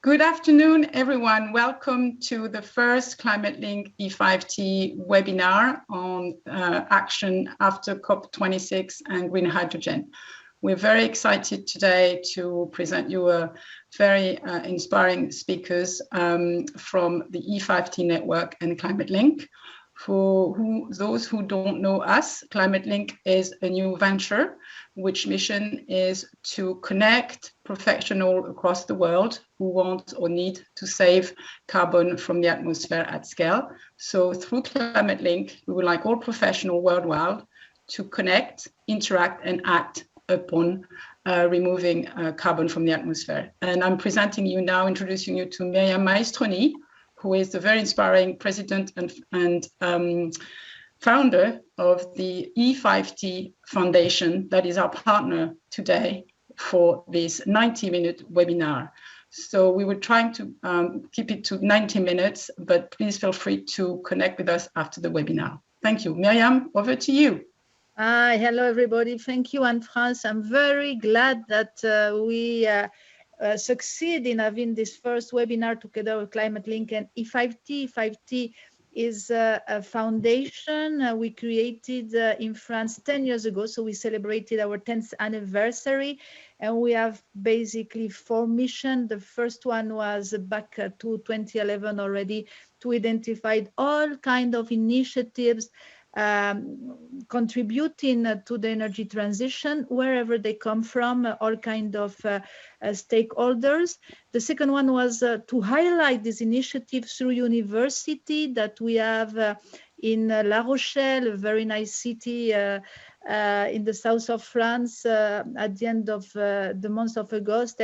Good afternoon, everyone. Welcome to the first KlimatelinK E5t webinar on action after COP26 and green hydrogen. We're very excited today to present you a very inspiring speakers from the E5t network and KlimatelinK. For those who don't know us, KlimatelinK is a new venture which mission is to connect professionals across the world who want or need to save carbon from the atmosphere at scale. So through KlimatelinK, we would like all professionals worldwide to connect, interact, and act upon removing carbon from the atmosphere. And I'm presenting you now, introducing you to Myriam Maestroni, who is the very inspiring president and founder of the E5t Foundation that is our partner today for this 90-minute webinar. So we were trying to keep it to 90 minutes, but please feel free to connect with us after the webinar. Thank you. Myriam, over to you. Hi, hello everybody. Thank you, Anne-France. I'm very glad that we succeed in having this first webinar together with KlimatelinK and E5t. E5t is a foundation we created in France 10 years ago. So we celebrated our 10th anniversary, and we have basically 4 missions. The first one was back to 2011 already, to identify all kinds of initiatives contributing to the energy transition, wherever they come from, all kinds of stakeholders. The second one was to highlight this initiative through university that we have in La Rochelle, a very nice city in the south of France at the end of the month of August.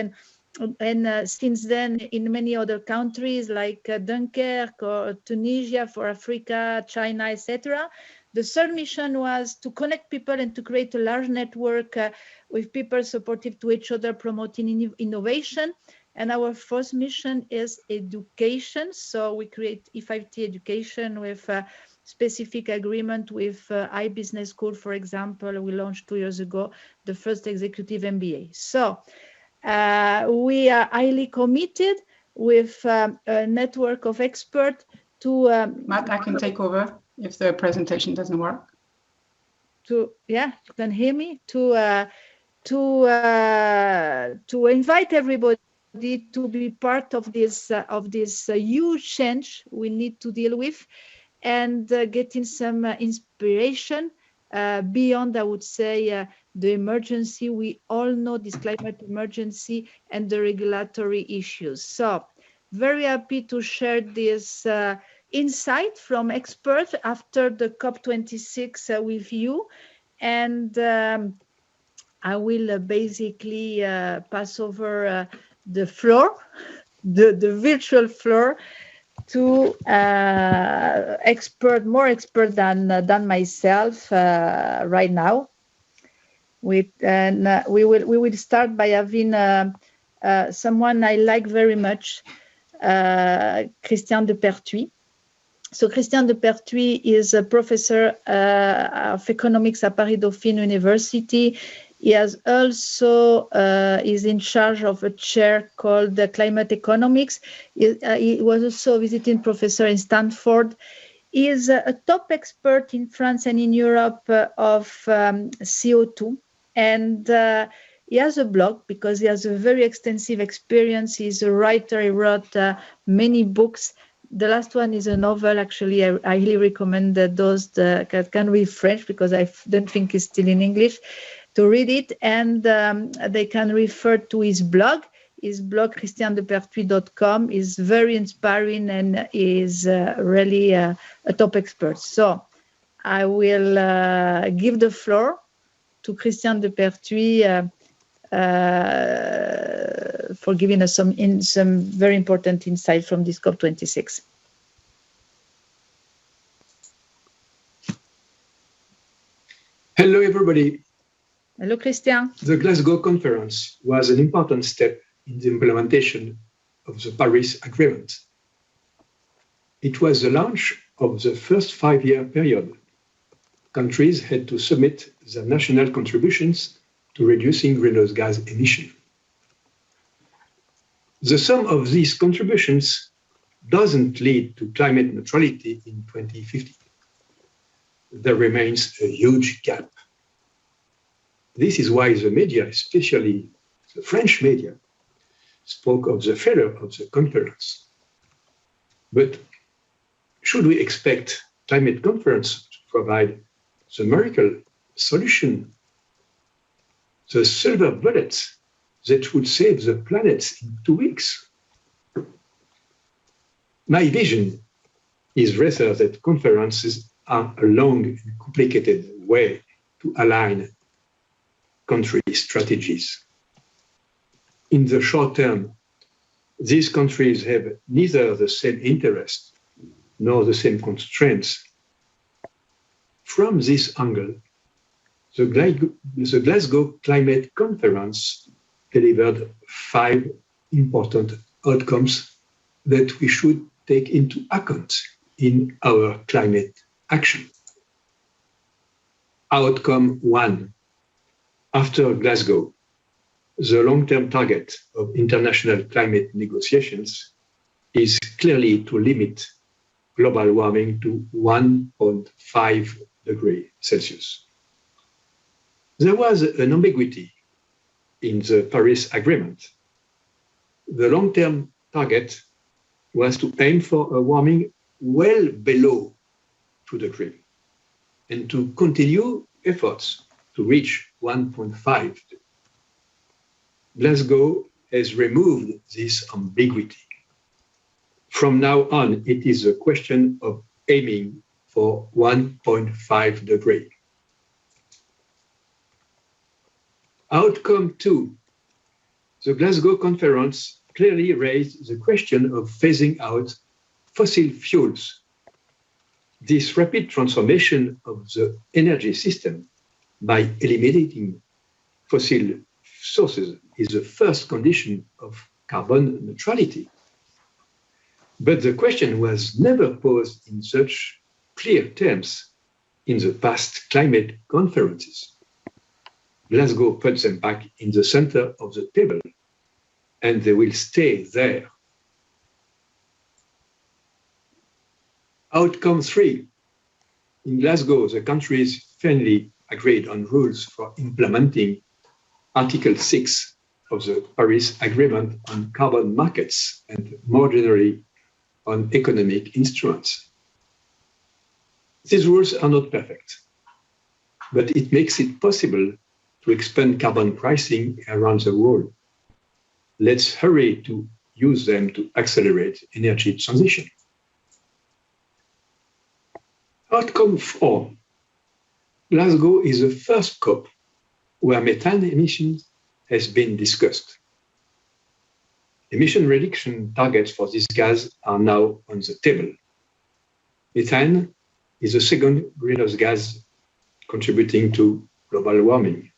And since then, in many other countries like Dunkirk or Tunisia for Africa, China, etc. The third mission was to connect people and to create a large network with people supportive to each other, promoting innovation. And our fourth mission is education. So we create E5t education with a specific agreement with iBusiness School, for example. We launched 2 years ago, the first executive MBA. So we are highly committed with a network of experts to... Matt, I can take over if the presentation doesn't work. Yeah, you can hear me? To invite everybody to be part of this huge change we need to deal with, and getting some inspiration beyond, I would say, the emergency. We all know this climate emergency and the regulatory issues. So very happy to share this insight from experts after the COP26 with you. And I will basically pass over the floor, the virtual floor, to more expert than myself right now. We will start by having someone I like very much, Christian de Pertuis. So Christian de Pertuis is a professor of economics at Paris-Dauphine University. He has also is in charge of a chair called climate economics. He was also a visiting professor in Stanford. He is a top expert in France and in Europe of CO2. And he has a blog because he has a very extensive experience. He's a writer. He wrote many books. The last one is a novel. Actually, I highly recommend those that can read French, because I don't think it's still in English, to read it. And they can refer to his blog. His blog, christiandepertuis.com, is very inspiring and is really a top expert. So I will give the floor to Christian de Pertuis for giving us some very important insight from this COP26. Hello, everybody. Hello, Christian. The Glasgow conference was an important step in the implementation of the Paris Agreement. It was the launch of the first 5-year period. Countries had to submit their national contributions to reducing greenhouse gas emissions. The sum of these contributions doesn't lead to climate neutrality in 2050. There remains a huge gap. This is why the media, especially the French media, spoke of the failure of the conference. But should we expect climate conference to provide the miracle solution, the silver bullet that would save the planet in 2 weeks? My vision is rather that conferences are a long and complicated way to align country strategies. In the short term, these countries have neither the same interest nor the same constraints. From this angle, the Glasgow Climate Conference delivered 5 important outcomes that we should take into account in our climate action. Outcome 1. After Glasgow, the long-term target of international climate negotiations is clearly to limit global warming to 1.5 degrees Celsius. There was an ambiguity in the Paris Agreement. The long-term target was to aim for a warming well below 2 degrees and to continue efforts to reach 1.5. Glasgow has removed this ambiguity. From now on, it is a question of aiming for 1.5 degrees. Outcome 2. The Glasgow conference clearly raised the question of phasing out fossil fuels. This rapid transformation of the energy system by eliminating fossil sources is the first condition of carbon neutrality. But the question was never posed in such clear terms in the past climate conferences. Glasgow put them back in the center of the table, and they will stay there. Outcome 3. In Glasgow, the countries finally agreed on rules for implementing Article 6 of the Paris Agreement on carbon markets and more generally on economic instruments. These rules are not perfect, but it makes it possible to expand carbon pricing around the world. Let's hurry to use them to accelerate energy transition. Outcome 4. Glasgow is the first COP where methane emissions has been discussed. Emission reduction targets for this gas are now on the table. Methane is the second greenhouse gas contributing to global warming.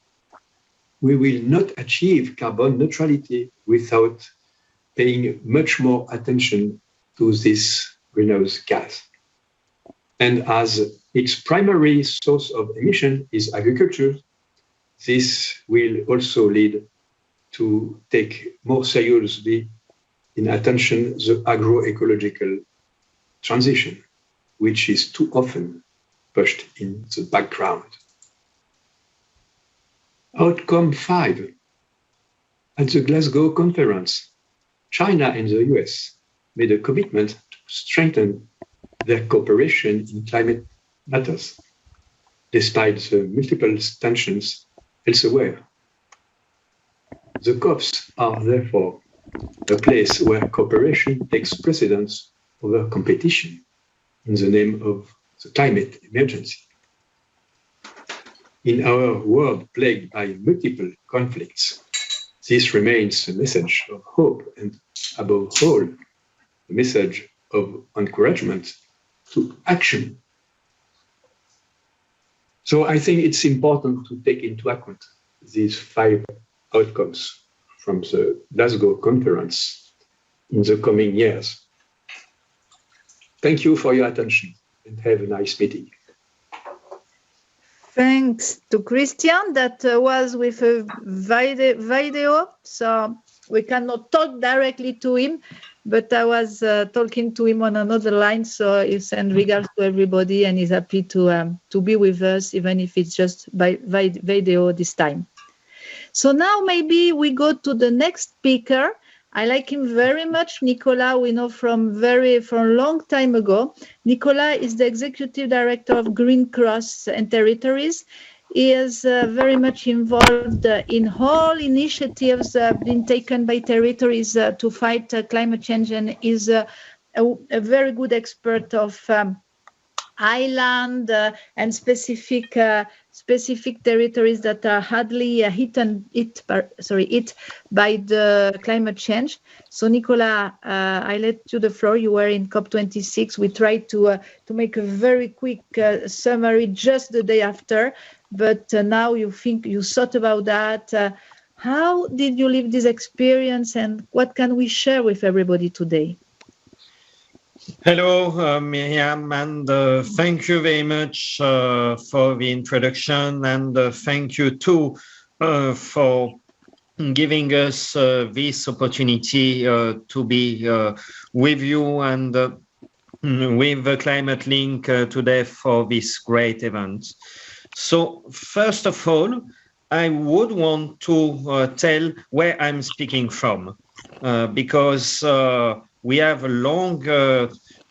We will not achieve carbon neutrality without paying much more attention to this greenhouse gas. And as its primary source of emission is agriculture, this will also lead to take more seriously in attention the agroecological transition, which is too often pushed in the background. Outcome 5. At the Glasgow conference, China and the US made a commitment to strengthen their cooperation in climate matters, despite the multiple tensions elsewhere. The COPs are therefore a place where cooperation takes precedence over competition in the name of the climate emergency. In our world plagued by multiple conflicts, this remains a message of hope and, above all, a message of encouragement to action. So I think it's important to take into account these 5 outcomes from the Glasgow conference in the coming years. Thank you for your attention and have a nice meeting. Thanks to Christian. That was with a video. So we cannot talk directly to him, but I was talking to him on another line. So he sends regards to everybody, and he's happy to be with us, even if it's just by video this time. So now maybe we go to the next speaker. I like him very much. Nicolas, we know from a long time ago. Nicolas is the executive director of Green Cross and Territories. He is very much involved in all initiatives being taken by territories to fight climate change, and is a very good expert of island and specific territories that are hardly hit by the climate change. So Nicolas, I let you the floor. You were in COP26. We tried to make a very quick summary just the day after, but now you thought about that. How did you live this experience, and what can we share with everybody today? Hello, Myriam, and thank you very much for the introduction, and thank you too for giving us this opportunity to be with you and with the KlimatelinK today for this great event. So first of all, I would want to tell where I'm speaking from, because we have a long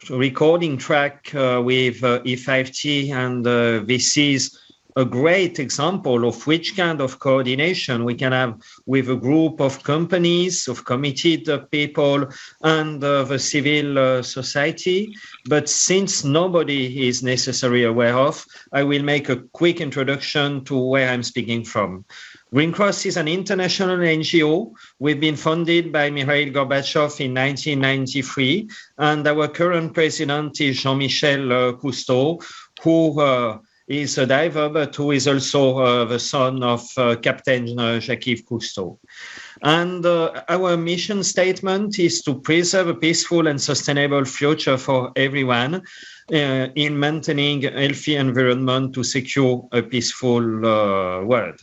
recording track with E5t, and this is a great example of which kind of coordination we can have with a group of companies, of committed people, and the civil society. But since nobody is necessarily aware of, I will make a quick introduction to where I'm speaking from. Green Cross is an international NGO. We've been founded by Mikhail Gorbachev in 1993, and our current president is Jean-Michel Cousteau, who is a diver, but who is also the son of Captain Jacques Cousteau. And our mission statement is to preserve a peaceful and sustainable future for everyone in maintaining a healthy environment to secure a peaceful world.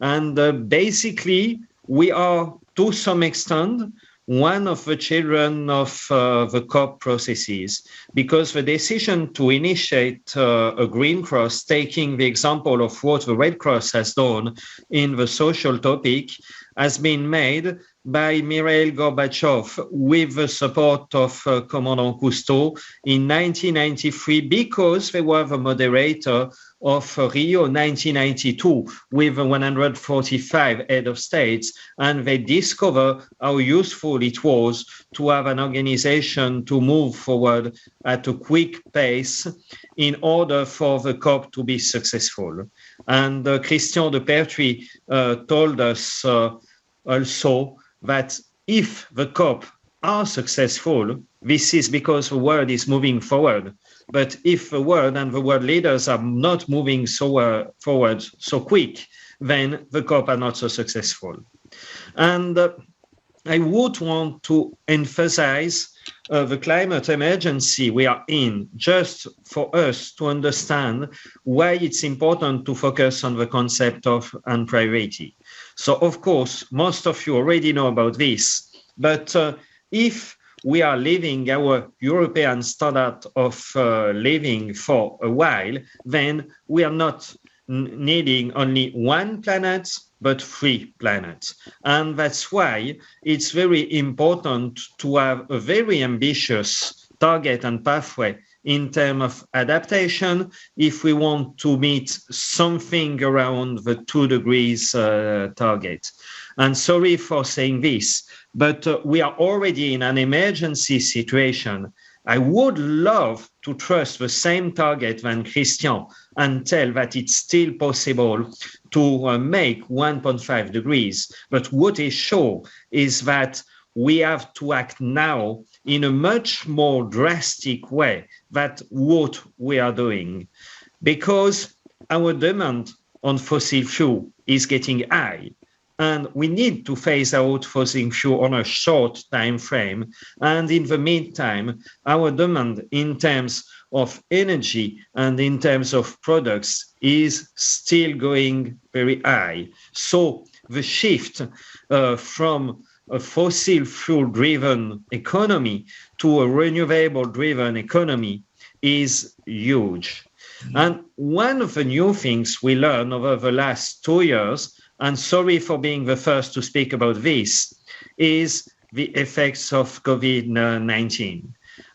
And basically, we are, to some extent, one of the children of the COP processes, because the decision to initiate a Green Cross, taking the example of what the Red Cross has done in the social topic, has been made by Mikhail Gorbachev with the support of Commandant Cousteau in 1993, because they were the moderator of Rio 1992 with 145 head of states, and they discovered how useful it was to have an organization to move forward at a quick pace in order for the COP to be successful. And Christian de Pertuis told us also that if the COP are successful, this is because the world is moving forward. But if the world and the world leaders are not moving forward so quick, then the COP are not so successful. And I would want to emphasize the climate emergency we are in, just for us to understand why it's important to focus on the concept of and priority. So, of course, most of you already know about this, but if we are living our European standard of living for a while, then we are not needing only one planet, but 3 planets. And that's why it's very important to have a very ambitious target and pathway in terms of adaptation if we want to meet something around the 2 degrees target. And sorry for saying this, but we are already in an emergency situation. I would love to trust the same target than Christian and tell that it's still possible to make 1.5 degrees. But what is sure is that we have to act now in a much more drastic way than what we are doing, because our demand on fossil fuel is getting high. And we need to phase out fossil fuel on a short time frame. And in the meantime, our demand in terms of energy and in terms of products is still going very high. So the shift from a fossil fuel-driven economy to a renewable-driven economy is huge. And one of the new things we learned over the last 2 years, and sorry for being the first to speak about this, is the effects of COVID-19.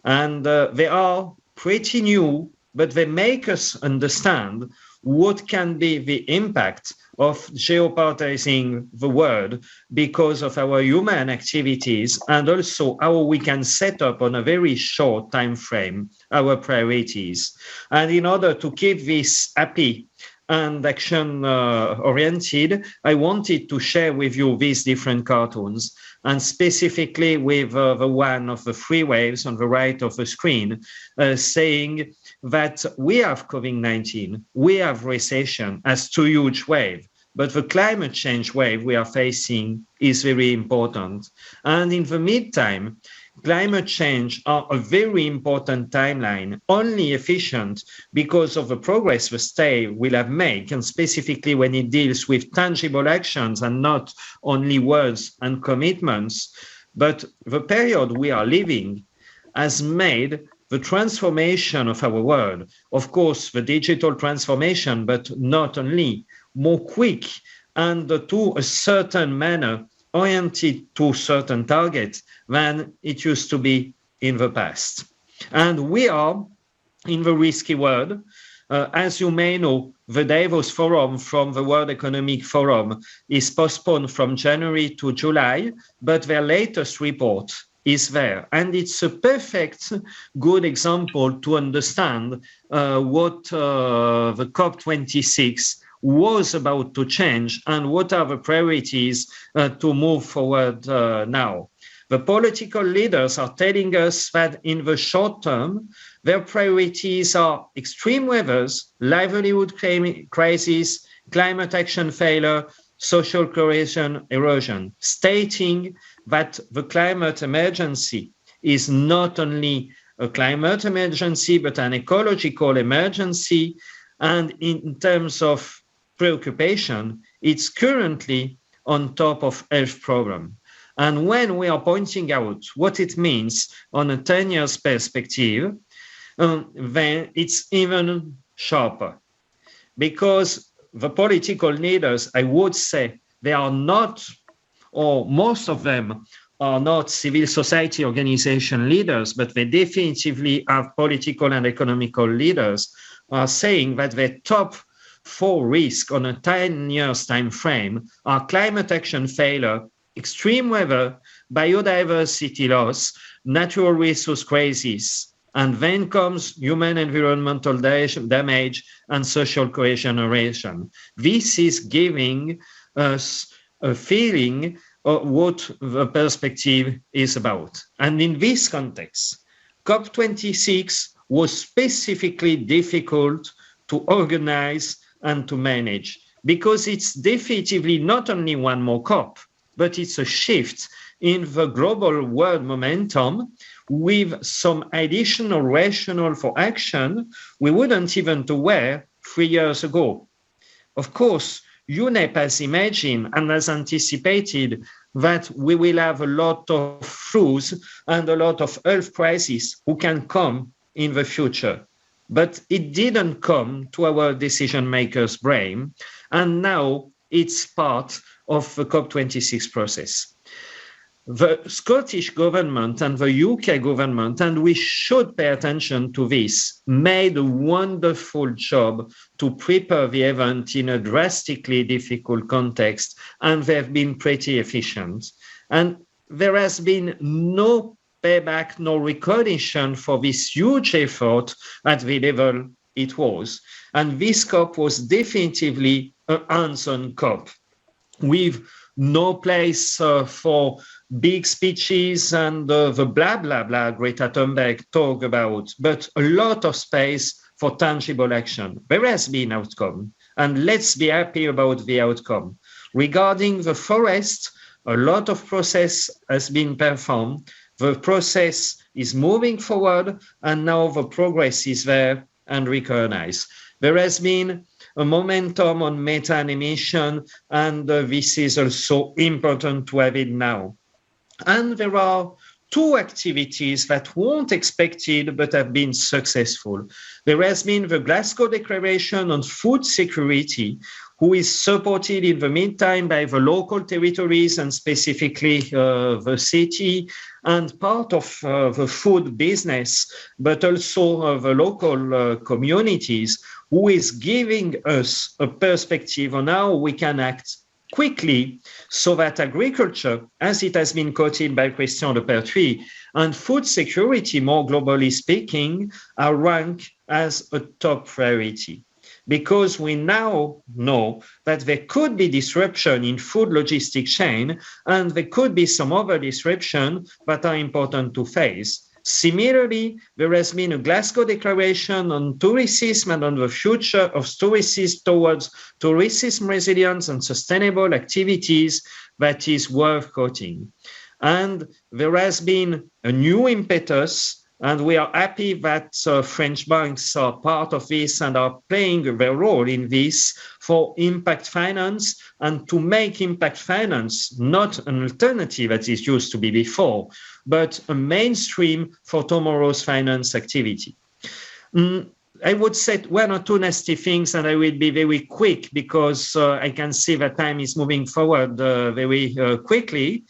And they are pretty new, but they make us understand what can be the impact of geopolitizing the world because of our human activities, and also how we can set up on a very short time frame our priorities. And in order to keep this happy and action oriented, I wanted to share with you these different cartoons, and specifically with the one of the 3 waves on the right of the screen, saying that we have COVID-19, we have recession as 2 huge waves, but the climate change wave we are facing is very important. And in the meantime, climate change are a very important timeline, only efficient because of the progress the state will have made, and specifically when it deals with tangible actions and not only words and commitments. But the period we are living has made the transformation of our world, of course, the digital transformation, but not only, more quick and to a certain manner oriented to certain targets than it used to be in the past. And we are in the risky world. As you may know, the Davos Forum from the World Economic Forum is postponed from January to July, but their latest report is there. And it's a perfect good example to understand what the COP26 was about to change and what are the priorities to move forward now. The political leaders are telling us that in the short term, their priorities are extreme weathers, livelihood crisis, climate action failure, social cohesion erosion, stating that the climate emergency is not only a climate emergency, but an ecological emergency. And in terms of preoccupation, it's currently on top of health problem. And when we are pointing out what it means on a 10 years perspective, then it's even sharper. Because the political leaders, I would say, they are not, or most of them are not civil society organization leaders, but they definitively have political and economical leaders, are saying that the top 4 risks on a 10 years time frame are climate action failure, extreme weather, biodiversity loss, natural resource crisis, and then comes human environmental damage and social cohesion erosion. This is giving us a feeling of what the perspective is about. And in this context, COP26 was specifically difficult to organize and to manage, because it's definitively not only one more COP, but it's a shift in the global world momentum with some additional rationale for action we wouldn't even aware 3 years ago. Of course, UNEP has imagined and has anticipated that we will have a lot of flus and a lot of health crises who can come in the future. But it didn't come to our decision makers' brain, and now it's part of the COP26 process. The Scottish government and the UK government, and we should pay attention to this, made a wonderful job to prepare the event in a drastically difficult context, and they've been pretty efficient. And there has been no payback, no recognition for this huge effort at the level it was. And this COP was definitively a hands-on COP, with no place for big speeches and the blah, blah, blah Greta Thunberg talk about, but a lot of space for tangible action. There has been outcome, and let's be happy about the outcome. Regarding the forest, a lot of process has been performed. The process is moving forward, and now the progress is there and recognized. There has been a momentum on methane emission, and this is also important to have it now. And there are two activities that weren't expected but have been successful. There has been the Glasgow Declaration on Food Security, who is supported in the meantime by the local territories and specifically the city and part of the food business, but also the local communities, who is giving us a perspective on how we can act quickly so that agriculture, as it has been quoted by Christian de Pertuis, and food security, more globally speaking, are ranked as a top priority. Because we now know that there could be disruption in food logistics chain, and there could be some other disruption that are important to face. Similarly, there has been a Glasgow Declaration on tourism and on the future of tourism towards tourism resilience and sustainable activities that is worth quoting. And there has been a new impetus, and we are happy that French banks are part of this and are playing their role in this for impact finance, and to make impact finance not an alternative as it used to be before, but a mainstream for tomorrow's finance activity. I would say one or two nasty things, and I will be very quick because I can see that time is moving forward very quickly.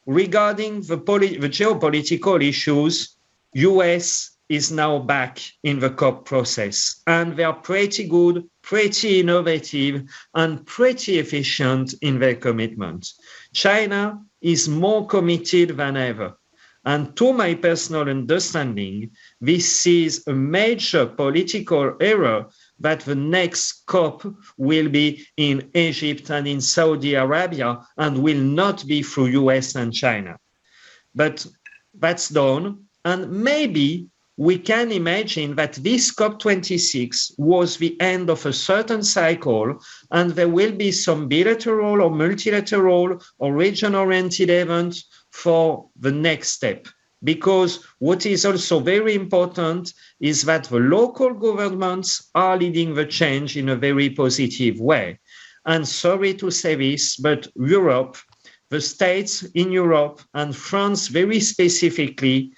Regarding the geopolitical issues, US is now back in the COP process, and they are pretty good, pretty innovative, and pretty efficient in their commitment. China is more committed than ever. And to my personal understanding, this is a major political error that the next COP will be in Egypt and in Saudi Arabia and will not be through US and China. But that's done. And maybe we can imagine that this COP26 was the end of a certain cycle, and there will be some bilateral or multilateral or region-oriented events for the next step. Because what is also very important is that the local governments are leading the change in a very positive way. And sorry to say this, but Europe, the states in Europe and France very specifically,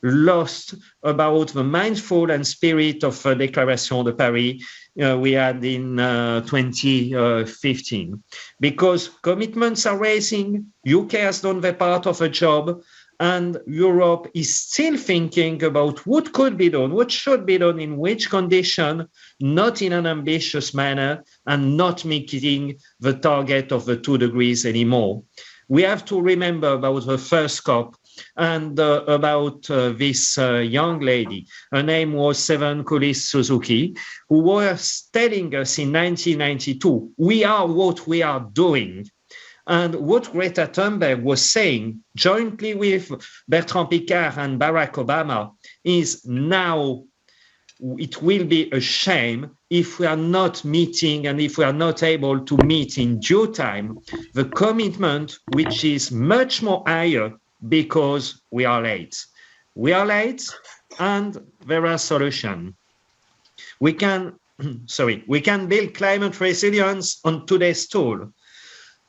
lost about the mindful and spirit of the Déclaration de Paris we had in 2015. Because commitments are raising, UK has done their part of a job, and Europe is still thinking about what could be done, what should be done, in which condition, not in an ambitious manner, and not meeting the target of the 2 degrees anymore. We have to remember about the first COP and about this young lady. Her name was Seven Kulis Suzuki, who was telling us in 1992, we are what we are doing. And what Greta Thunberg was saying jointly with Bertrand Piccard and Barack Obama is now it will be a shame if we are not meeting and if we are not able to meet in due time the commitment, which is much more higher because we are late. We are late and there are solutions. We can build climate resilience on today's tool.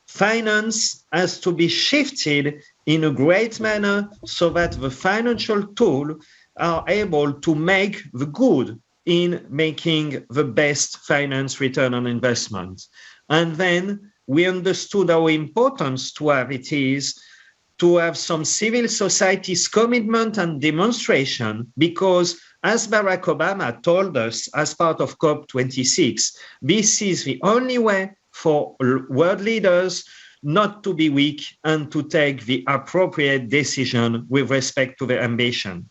Finance has to be shifted in a great manner so that the financial tools are able to make the good in making the best finance return on investment. And then we understood how important to have it is to have some civil society's commitment and demonstration, because as Barack Obama told us as part of COP26, this is the only way for world leaders not to be weak and to take the appropriate decision with respect to their ambition.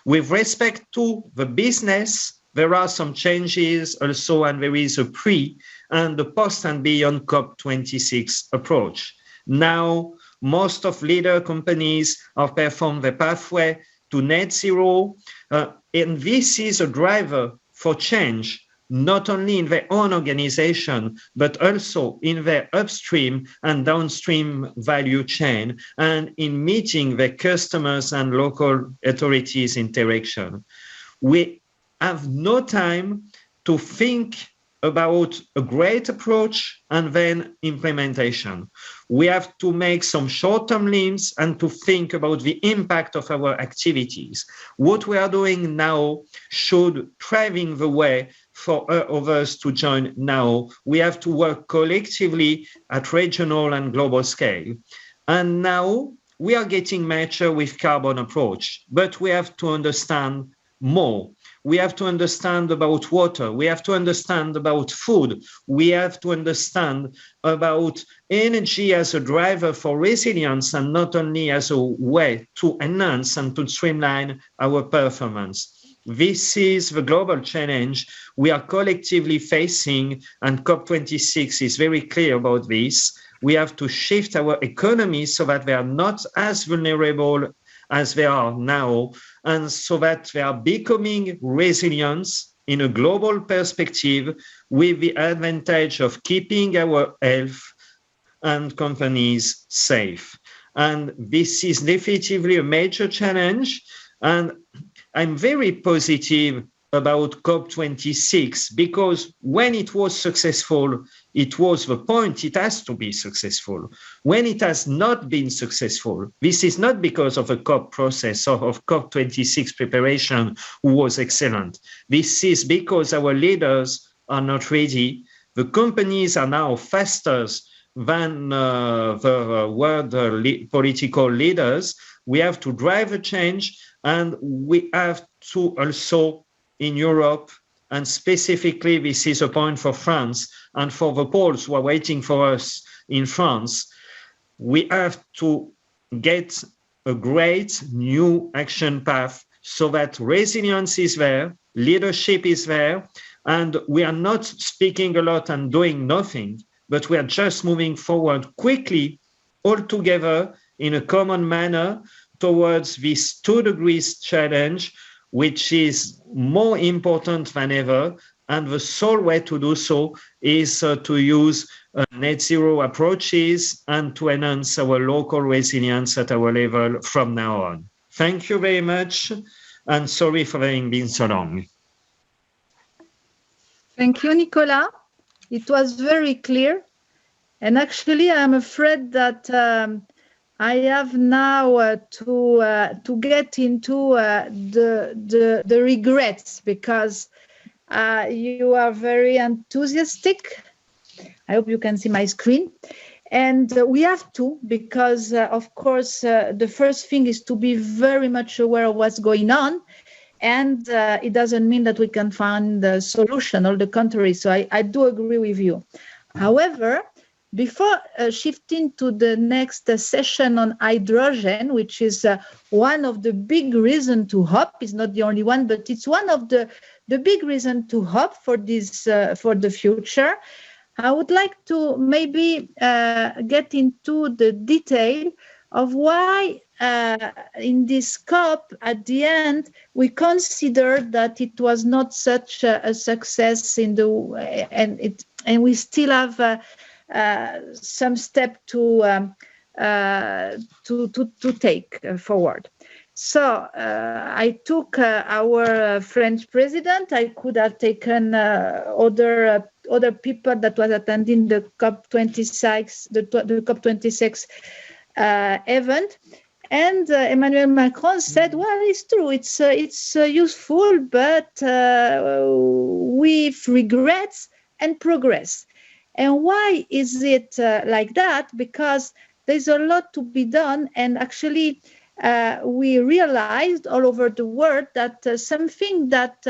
With respect to the business, there are some changes also, and there is a pre and the post and beyond COP26 approach. Now, most of leader companies have performed the pathway to net zero, and this is a driver for change, not only in their own organization, but also in their upstream and downstream value chain, and in meeting their customers and local authorities interaction. We have no time to think about a great approach and then implementation. We have to make some short-term limbs and to think about the impact of our activities. What we are doing now should paving the way for others to join now. We have to work collectively at regional and global scale. And now we are getting mature with carbon approach, but we have to understand more. We have to understand about water. We have to understand about food. We have to understand about energy as a driver for resilience and not only as a way to enhance and to streamline our performance. This is the global challenge we are collectively facing, and COP26 is very clear about this. We have to shift our economy so that they are not as vulnerable as they are now, and so that they are becoming resilient in a global perspective with the advantage of keeping our health and companies safe. And this is definitively a major challenge, and I'm very positive about COP26 because when it was successful, it was the point it has to be successful. When it has not been successful, this is not because of a COP process or of COP26 preparation who was excellent. This is because our leaders are not ready. The companies are now faster than the world political leaders. We have to drive a change, and we have to also in Europe, and specifically this is a point for France and for the Poles who are waiting for us in France, we have to get a great new action path so that resilience is there, leadership is there, and we are not speaking a lot and doing nothing, but we are just moving forward quickly all together in a common manner towards this 2 degrees challenge, which is more important than ever. And the sole way to do so is to use net zero approaches and to enhance our local resilience at our level from now on. Thank you very much, and sorry for having been so long. Thank you, Nicolas. It was very clear. And actually, I'm afraid that I have now to get into the regrets, because you are very enthusiastic. I hope you can see my screen. And we have to, because of course, the first thing is to be very much aware of what's going on. And it doesn't mean that we can find the solution, or the contrary. So I do agree with you. However, before shifting to the next session on hydrogen, which is one of the big reasons to hope, it's not the only one, but it's one of the big reasons to hope for this for the future, I would like to maybe get into the detail of why in this COP at the end we considered that it was not such a success in the and we still have some step to take forward. So I took our French president. I could have taken other people that was attending the COP26, the COP26 event. And Emmanuel Macron said, well, it's true, it's useful, but with regrets and progress. And why is it like that? Because there's a lot to be done. And actually, we realized all over the world that something that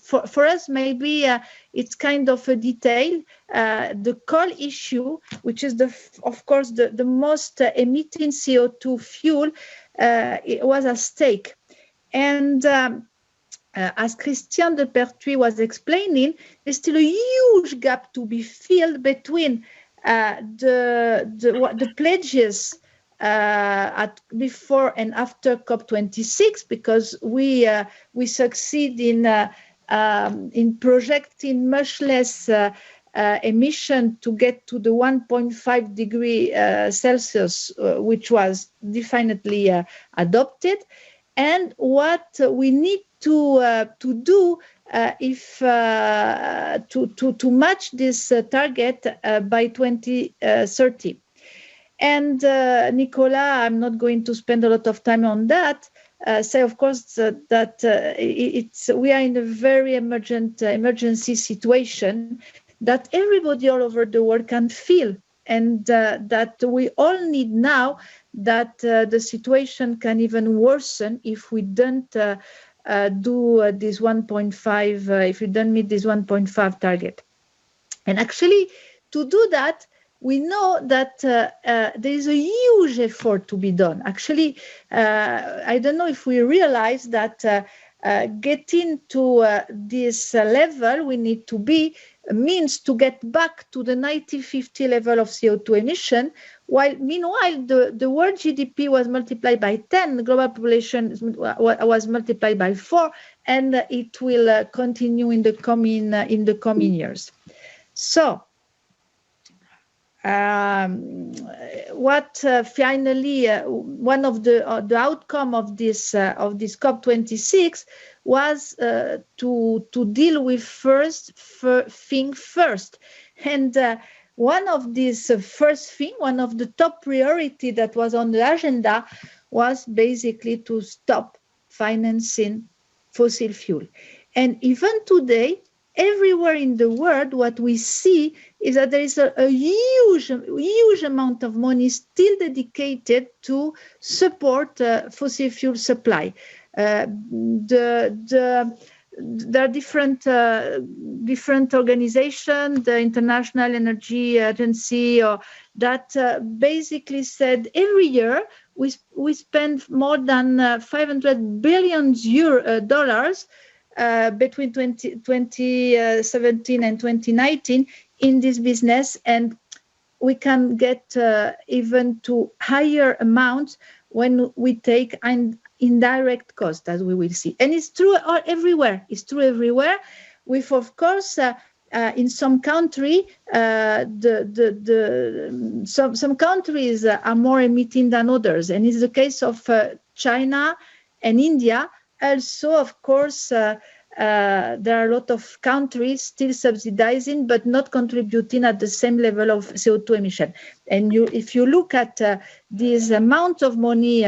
for us maybe it's kind of a detail, the coal issue, which is of course the most emitting CO2 fuel, it was at stake. And as Christian de Pertuis was explaining, there's still a huge gap to be filled between the pledges before and after COP26, because we succeed in projecting much less emission to get to the 1.5 degree Celsius, which was definitely adopted, and what we need to do to match this target by 2030. And Nicola, I'm not going to spend a lot of time on that. Say, of course, we are in a very emergency situation that everybody all over the world can feel, and that we all need now, that the situation can even worsen if we don't do this 1.5, if we don't meet this 1.5 target. And actually, to do that, we know that there is a huge effort to be done. Actually, I don't know if we realize that getting to this level we need to be means to get back to the 1950 level of CO2 emission, while meanwhile the world GDP was multiplied by 10, the global population was multiplied by 4, and it will continue in the coming years. So, finally, one of the outcome of this COP26 was to deal with first thing first, and one of these one of the top priority that was on the agenda was basically to stop financing fossil fuel. And even today, everywhere in the world, what we see is that there is a huge amount of money still dedicated to support fossil fuel supply. There are different organizations, the International Energy Agency, that basically said every year we spend more than $500 billion between 2017 and 2019 in this business, and we can get even to higher amounts when we take an indirect cost, as we will see. And it's true everywhere. It's true everywhere. With, of course, in some country, some countries are more emitting than others, and it's the case of China and India. Also, of course, there are a lot of countries still subsidizing but not contributing at the same level of CO2 emission. And if you look at this amount of money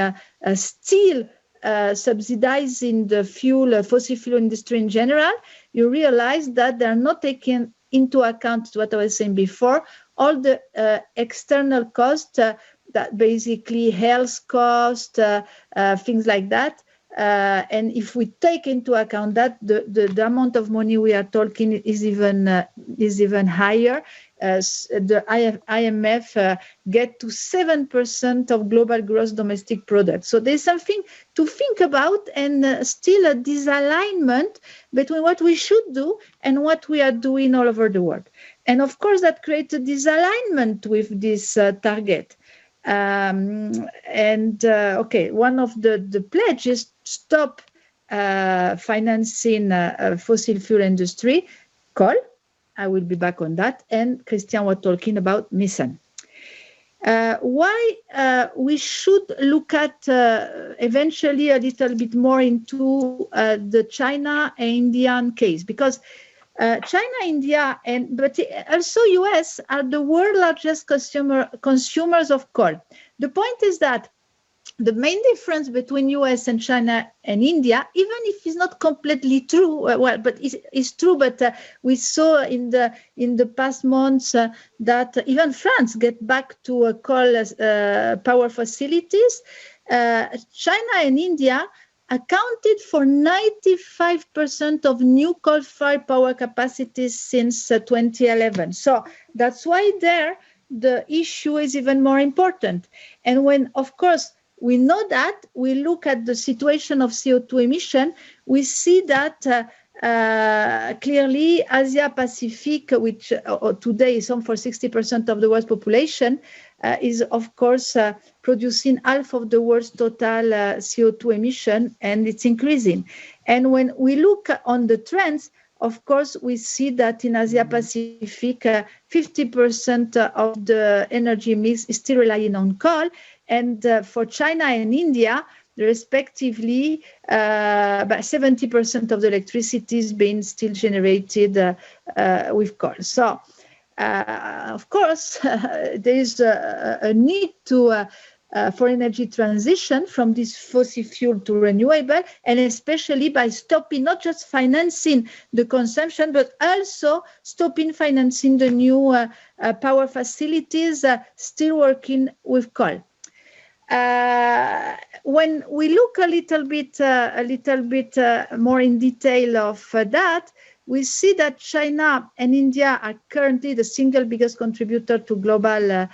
still subsidizing the fossil fuel industry in general, you realize that they're not taking into account, what I was saying before, all the external costs, that basically health costs, things like that. And if we take into account that, the amount of money we are talking is even higher. The IMF get to 7% of global gross domestic product. So there's something to think about, and still a disalignment between what we should do and what we are doing all over the world. And of course, that creates a disalignment with this target. Okay, one of the pledges: stop financing fossil fuel industry, coal. I will be back on that. And Christian was talking about methane. Why we should look at eventually a little bit more into the China and Indian case, because China, India, but also US are the world's largest consumers of coal. The point is that the main difference between US and China and India, even if it's not completely true, but it's true. But we saw in the past months that even France get back to coal power facilities. China and India accounted for 95% of new coal-fired power capacities since 2011. So that's why there the issue is even more important. And when, of course, we know that, we look at the situation of CO2 emission, we see that clearly Asia Pacific, which today is home for 60% of the world's population, is of course producing half of the world's total CO2 emission, and it's increasing. And when we look on the trends, of course, we see that in Asia Pacific, 50% of the energy mix is still relying on coal. And for China and India, respectively, about 70% of the electricity is being still generated with coal. So, of course, there is a need to for energy transition from this fossil fuel to renewable, and especially by stopping not just financing the consumption, but also stopping financing the new power facilities still working with coal. When we look a little bit more in detail of that, we see that China and India are currently the single biggest contributor to global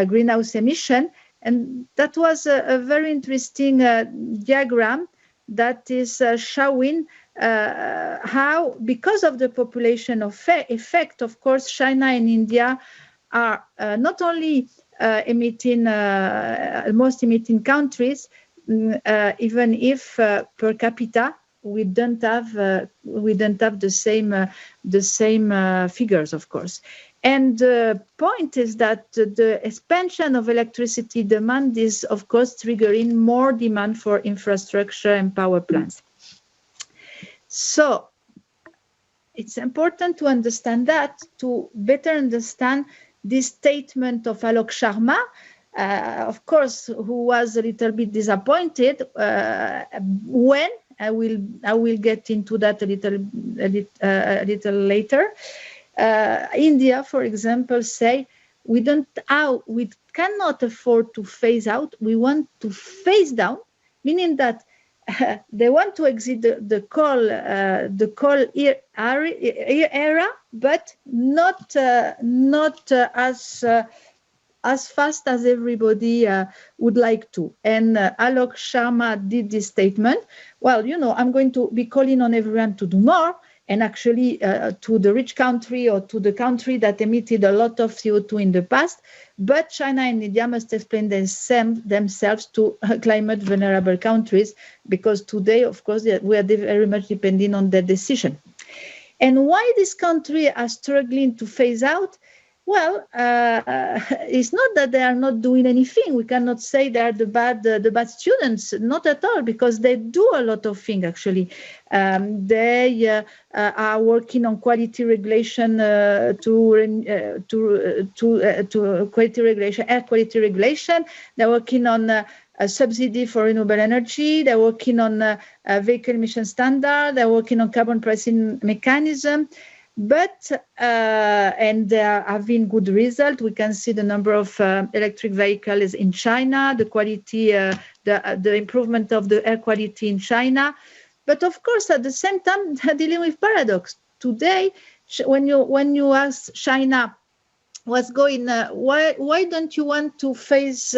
greenhouse emission. And that was a very interesting diagram that is showing how, because of the population effect, of course, China and India are not only most emitting countries, even if per capita we don't have the same figures, of course. And the point is that the expansion of electricity demand is, of course, triggering more demand for infrastructure and power plants. So it's important to understand that, to better understand this statement of Alok Sharma, of course, who was a little bit disappointed when I will get into that a little later. India, for example, say we cannot afford to phase out. We want to phase down, meaning that they want to exit the coal era, but not as fast as everybody would like to. And Alok Sharma did this statement. Well, I'm going to be calling on everyone to do more. And actually to the rich country or to the country that emitted a lot of CO2 in the past. But China and India must explain themselves to climate vulnerable countries, because today, of course, we are very much depending on their decision. And why this country are struggling to phase out? Well, it's not that they are not doing anything. We cannot say they are the bad students, not at all, because they do a lot of things, actually. They are working on quality regulation to quality regulation, air quality regulation. They're working on a subsidy for renewable energy. They're working on a vehicle emission standard. They're working on carbon pricing mechanism. But and they are having good result. We can see the number of electric vehicles in China, the quality, the improvement of the air quality in China. But of course, at the same time, they're dealing with paradox. Today, when you ask China what's going, why don't you want to phase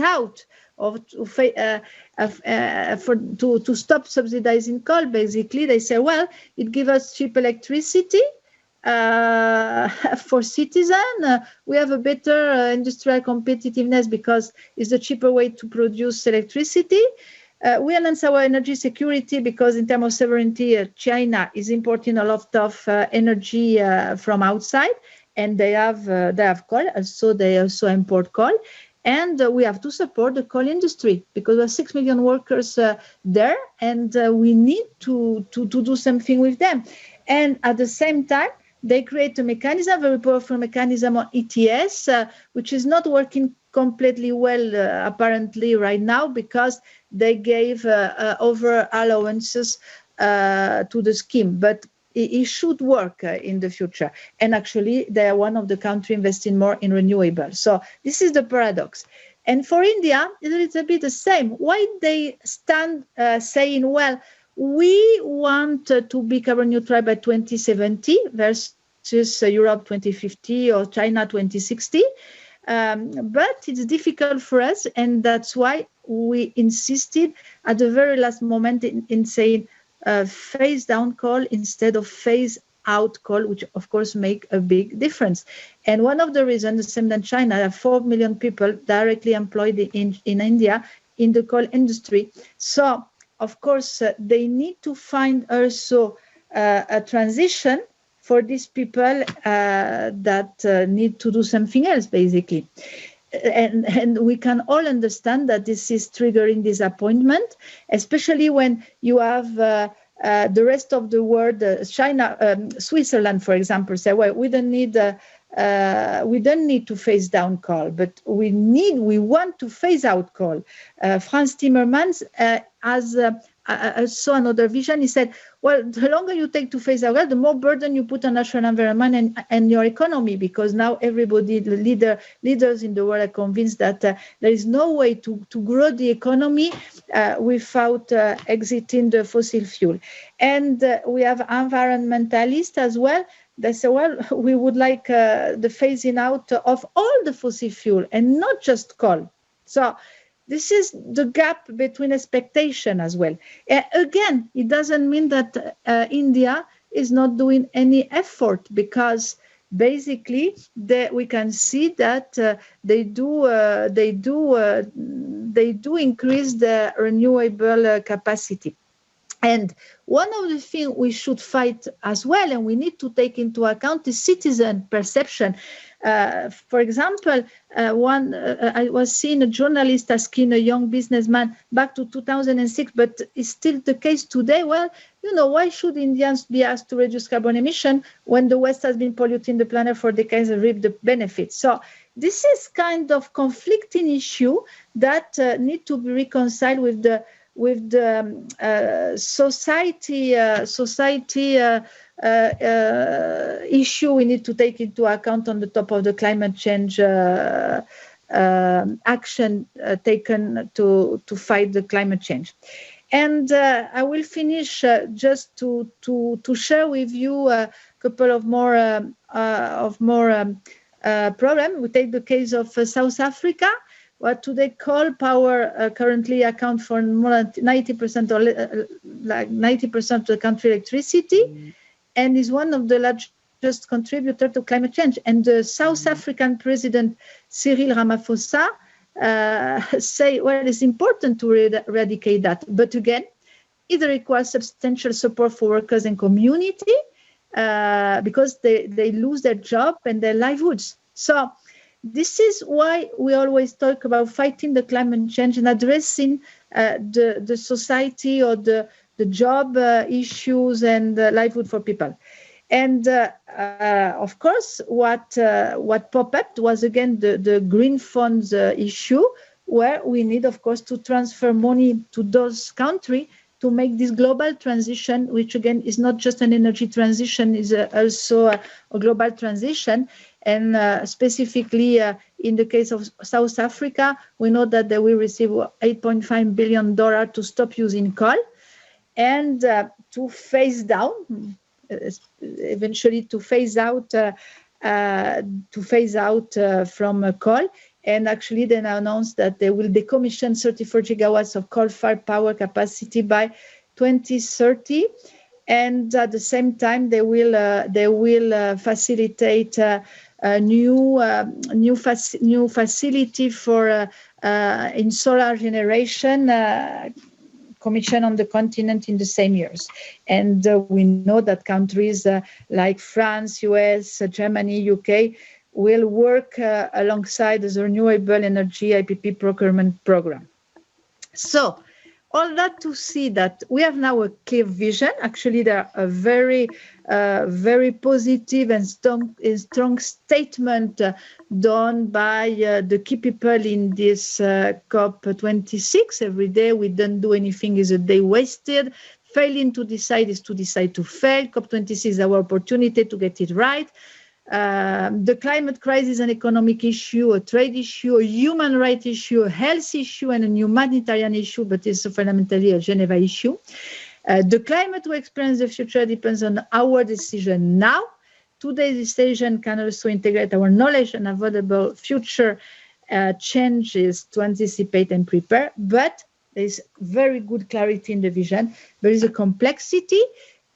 out? Or to stop subsidizing coal, basically, they say, well, it gives us cheap electricity for citizens. We have a better industrial competitiveness because it's a cheaper way to produce electricity. We enhance our energy security because, in terms of sovereignty, China is importing a lot of energy from outside, and they have coal. Also, they also import coal. And we have to support the coal industry because we have 6 million workers there, and we need to do something with them. And at the same time, they create a mechanism, a very powerful mechanism on ETS, which is not working completely well, apparently, right now, because they gave over allowances to the scheme. But it should work in the future. And actually, they are one of the countries investing more in renewables. So this is the paradox. And for India, it's a little bit the same. Why they stand saying, well, we want to be carbon neutral by 2070 versus Europe 2050 or China 2060. But it's difficult for us. And that's why we insisted at the very last moment in saying, phase down coal instead of phase out coal, which of course make a big difference. And one of the reasons, the same than China, there are 4 million people directly employed in India in the coal industry. So of course they need to find also a transition for these people that need to do something else, basically. and we can all understand that this is triggering disappointment, especially when you have the rest of the world, China, Switzerland, for example, say, well, we don't need to phase down coal, but we want to phase out coal. Frans Timmermans saw another vision. He said, well, the longer you take to phase out, the more burden you put on national environment and your economy, because now everybody, the leaders in the world are convinced that there is no way to grow the economy without exiting the fossil fuel. And we have environmentalists as well. They say, well, we would like the phasing out of all the fossil fuel and not just coal. So this is the gap between expectation as well. Again, it doesn't mean that India is not doing any effort, because basically we can see that they do increase the renewable capacity. And one of the things we should fight as well, and we need to take into account, is citizen perception. For example, I was seeing a journalist asking a young businessman back to 2006, but it's still the case today. Well, why should Indians be asked to reduce carbon emission when the West has been polluting the planet for decades and reap the benefits? So this is kind of conflicting issue that need to be reconciled with the society issue we need to take into account on the top of the climate change action taken to fight the climate change. And I will finish just to share with you a couple of more problems. We take the case of South Africa. What today coal power currently account for more than 90% or like 90% of the country electricity, and is one of the largest contributor to climate change. And the South African President Cyril Ramaphosa say, well, it's important to eradicate that, but again, it requires substantial support for workers and community because they lose their job and their livelihoods. So this is why we always talk about fighting the climate change and addressing the society or the job issues and livelihood for people. And of course, what popped up was again the green funds issue, where we need, of course, to transfer money to those countries to make this global transition, which again is not just an energy transition, is also a global transition. And specifically in the case of South Africa, we know that they will receive $8.5 billion to stop using coal and to phase down, eventually to phase out from coal. And actually, they announced that they will decommission 34 gigawatts of coal-fired power capacity by 2030, and at the same time, they will facilitate a new facility for in solar generation commission on the continent in the same years. And we know that countries like France, US, Germany, UK will work alongside the renewable energy IPP procurement program. So all that to see that we have now a clear vision. Actually, there are a very positive and strong statement done by the key people in this COP26. Every day we don't do anything is a day wasted. Failing to decide is to decide to fail. COP26 is our opportunity to get it right. The climate crisis is an economic issue, a trade issue, a human rights issue, a health issue, and a humanitarian issue, but it's fundamentally a Geneva issue. The climate we experience in the future depends on our decision now. Today's decision can also integrate our knowledge and available future changes to anticipate and prepare, but there is very good clarity in the vision. There is a complexity,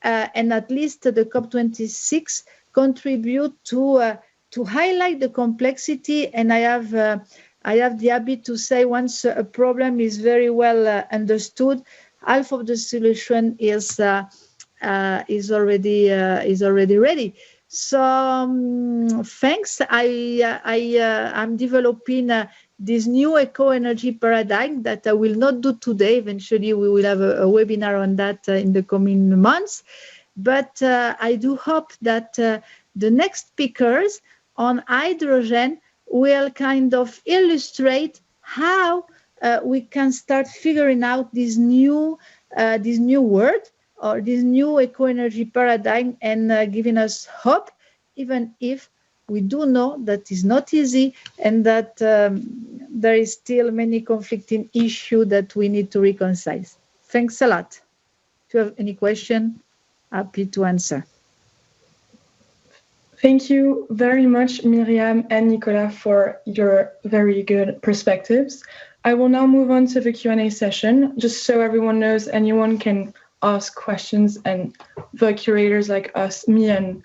and at least the COP26 contribute to highlight the complexity. And I have the habit to say, once a problem is very well understood, half of the solution is already ready. So thanks. I'm developing this new eco-energy paradigm that I will not do today. Eventually, we will have a webinar on that in the coming months. But I do hope that the next speakers on hydrogen will kind of illustrate how we can start figuring out this new world or this new eco-energy paradigm and giving us hope, even if we do know that it's not easy and that there is still many conflicting issues that we need to reconcile. Thanks a lot. If you have any question, happy to answer. Thank you very much, Myriam and Nicolas, for your very good perspectives. I will now move on to the Q&A session, just so everyone knows anyone can ask questions and the curators like us, me and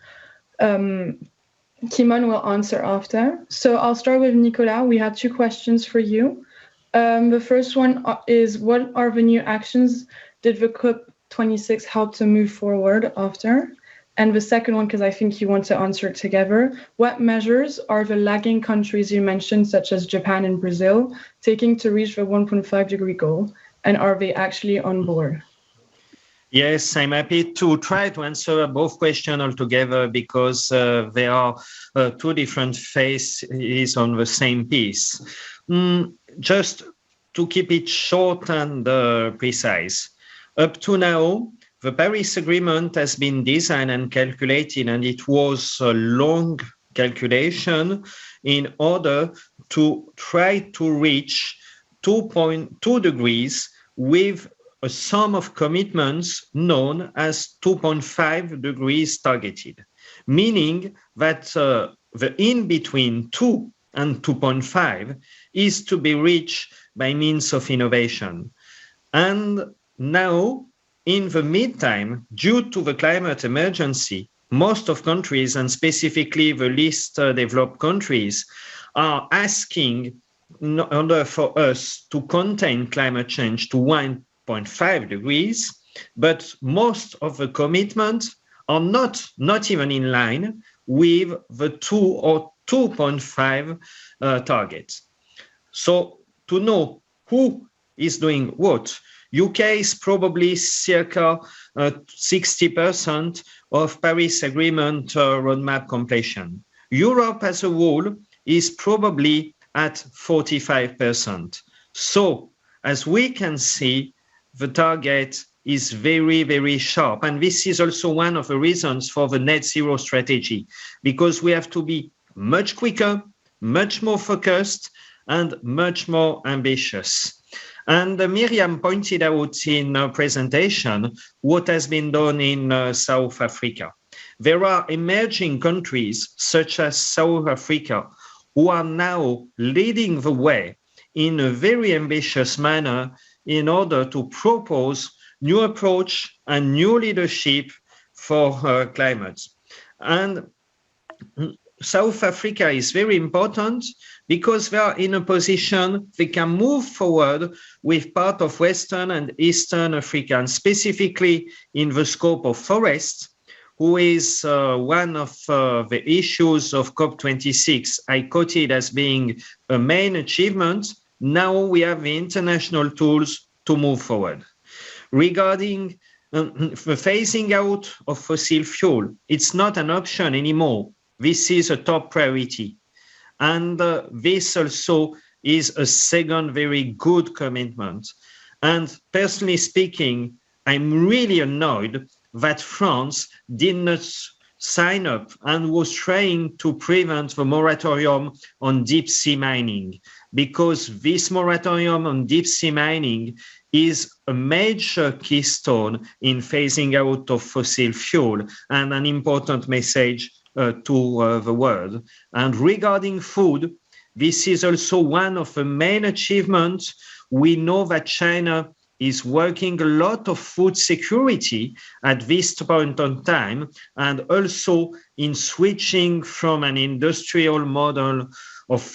Kimon will answer after. So I'll start with Nicolas. We have 2 questions for you. The first one is, what are the new actions did the COP26 help to move forward after? And the second one, because I think you want to answer it together, what measures are the lagging countries you mentioned, such as Japan and Brazil, taking to reach the 1.5 degree goal? And are they actually on board? Yes, I'm happy to try to answer both questions altogether because there are 2 different phases on the same piece. Just to keep it short and precise, up to now, the Paris Agreement has been designed and calculated, and it was a long calculation in order to try to reach 2.2 degrees with a sum of commitments known as 2.5 degrees targeted, meaning that the in between 2 and 2.5 is to be reached by means of innovation. And now, in the meantime, due to the climate emergency, most of countries, and specifically the least developed countries, are asking in order for us to contain climate change to 1.5 degrees, but most of the commitments are not even in line with the 2 or 2.5 targets. So to know who is doing what, UK is probably circa 60% of Paris Agreement roadmap completion. Europe as a whole is probably at 45%. So as we can see, the target is very, very sharp. And this is also one of the reasons for the net zero strategy, because we have to be much quicker, much more focused, and much more ambitious. And Myriam pointed out in her presentation what has been done in South Africa. There are emerging countries such as South Africa who are now leading the way in a very ambitious manner in order to propose new approach and new leadership for climate. And South Africa is very important because they are in a position they can move forward with part of Western and Eastern Africa, and specifically in the scope of forests, who is one of the issues of COP26. I quoted as being a main achievement. Now we have the international tools to move forward. Regarding the phasing out of fossil fuel, it's not an option anymore. This is a top priority. And this also is a second very good commitment. And personally speaking, I'm really annoyed that France did not sign up and was trying to prevent the moratorium on deep sea mining, because this moratorium on deep sea mining is a major keystone in phasing out of fossil fuel and an important message to the world. And regarding food, this is also one of the main achievements. We know that China is working a lot of food security at this point in time, and also in switching from an industrial model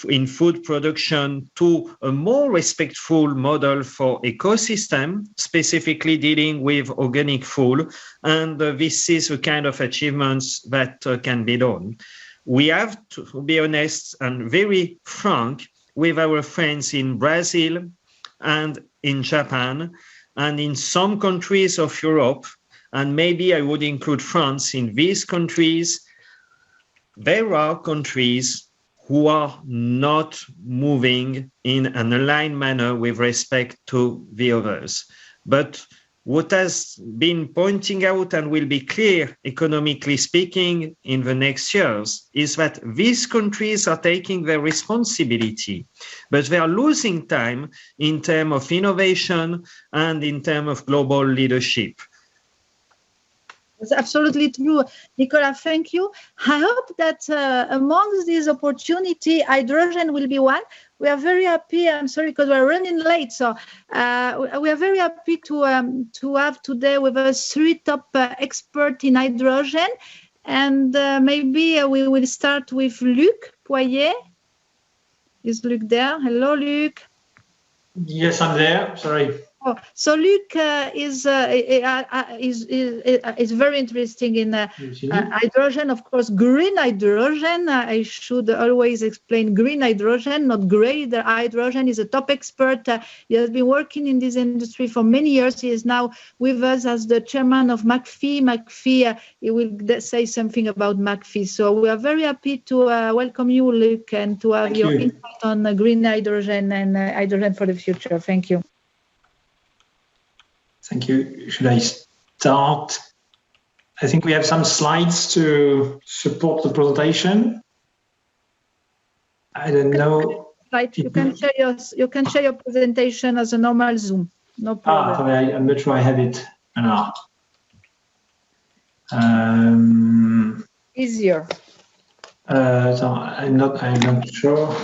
in food production to a more respectful model for ecosystem, specifically dealing with organic food. And this is the kind of achievements that can be done. We have to be honest and very frank with our friends in Brazil and in Japan and in some countries of Europe, and maybe I would include France in these countries. There are countries who are not moving in an aligned manner with respect to the others. But what has been pointing out and will be clear, economically speaking, in the next years, is that these countries are taking their responsibility, but they are losing time in terms of innovation and in terms of global leadership. It's absolutely true. Nicolas, thank you. I hope that amongst these opportunities, hydrogen will be one. We are very happy. I'm sorry because we're running late. So we are very happy to have today with us 3 top experts in hydrogen. And maybe we will start with Luc Poirier. Is Luc there? Hello, Luc. Yes, I'm there. Sorry. Oh, so Luc is very interesting in hydrogen, of course, green hydrogen. I should always explain green hydrogen, not gray. The hydrogen is a top expert. He has been working in this industry for many years. He is now with us as the chairman of McPhy. He will say something about McPhy. So we are very happy to welcome you, Luc, and to have your insight on green hydrogen and hydrogen for the future. Thank you. Thank you. Should I start? I think we have some slides to support the presentation. I don't know. You can share your presentation as a normal Zoom. No problem. I'm not sure I have it. Easier. So I'm not sure.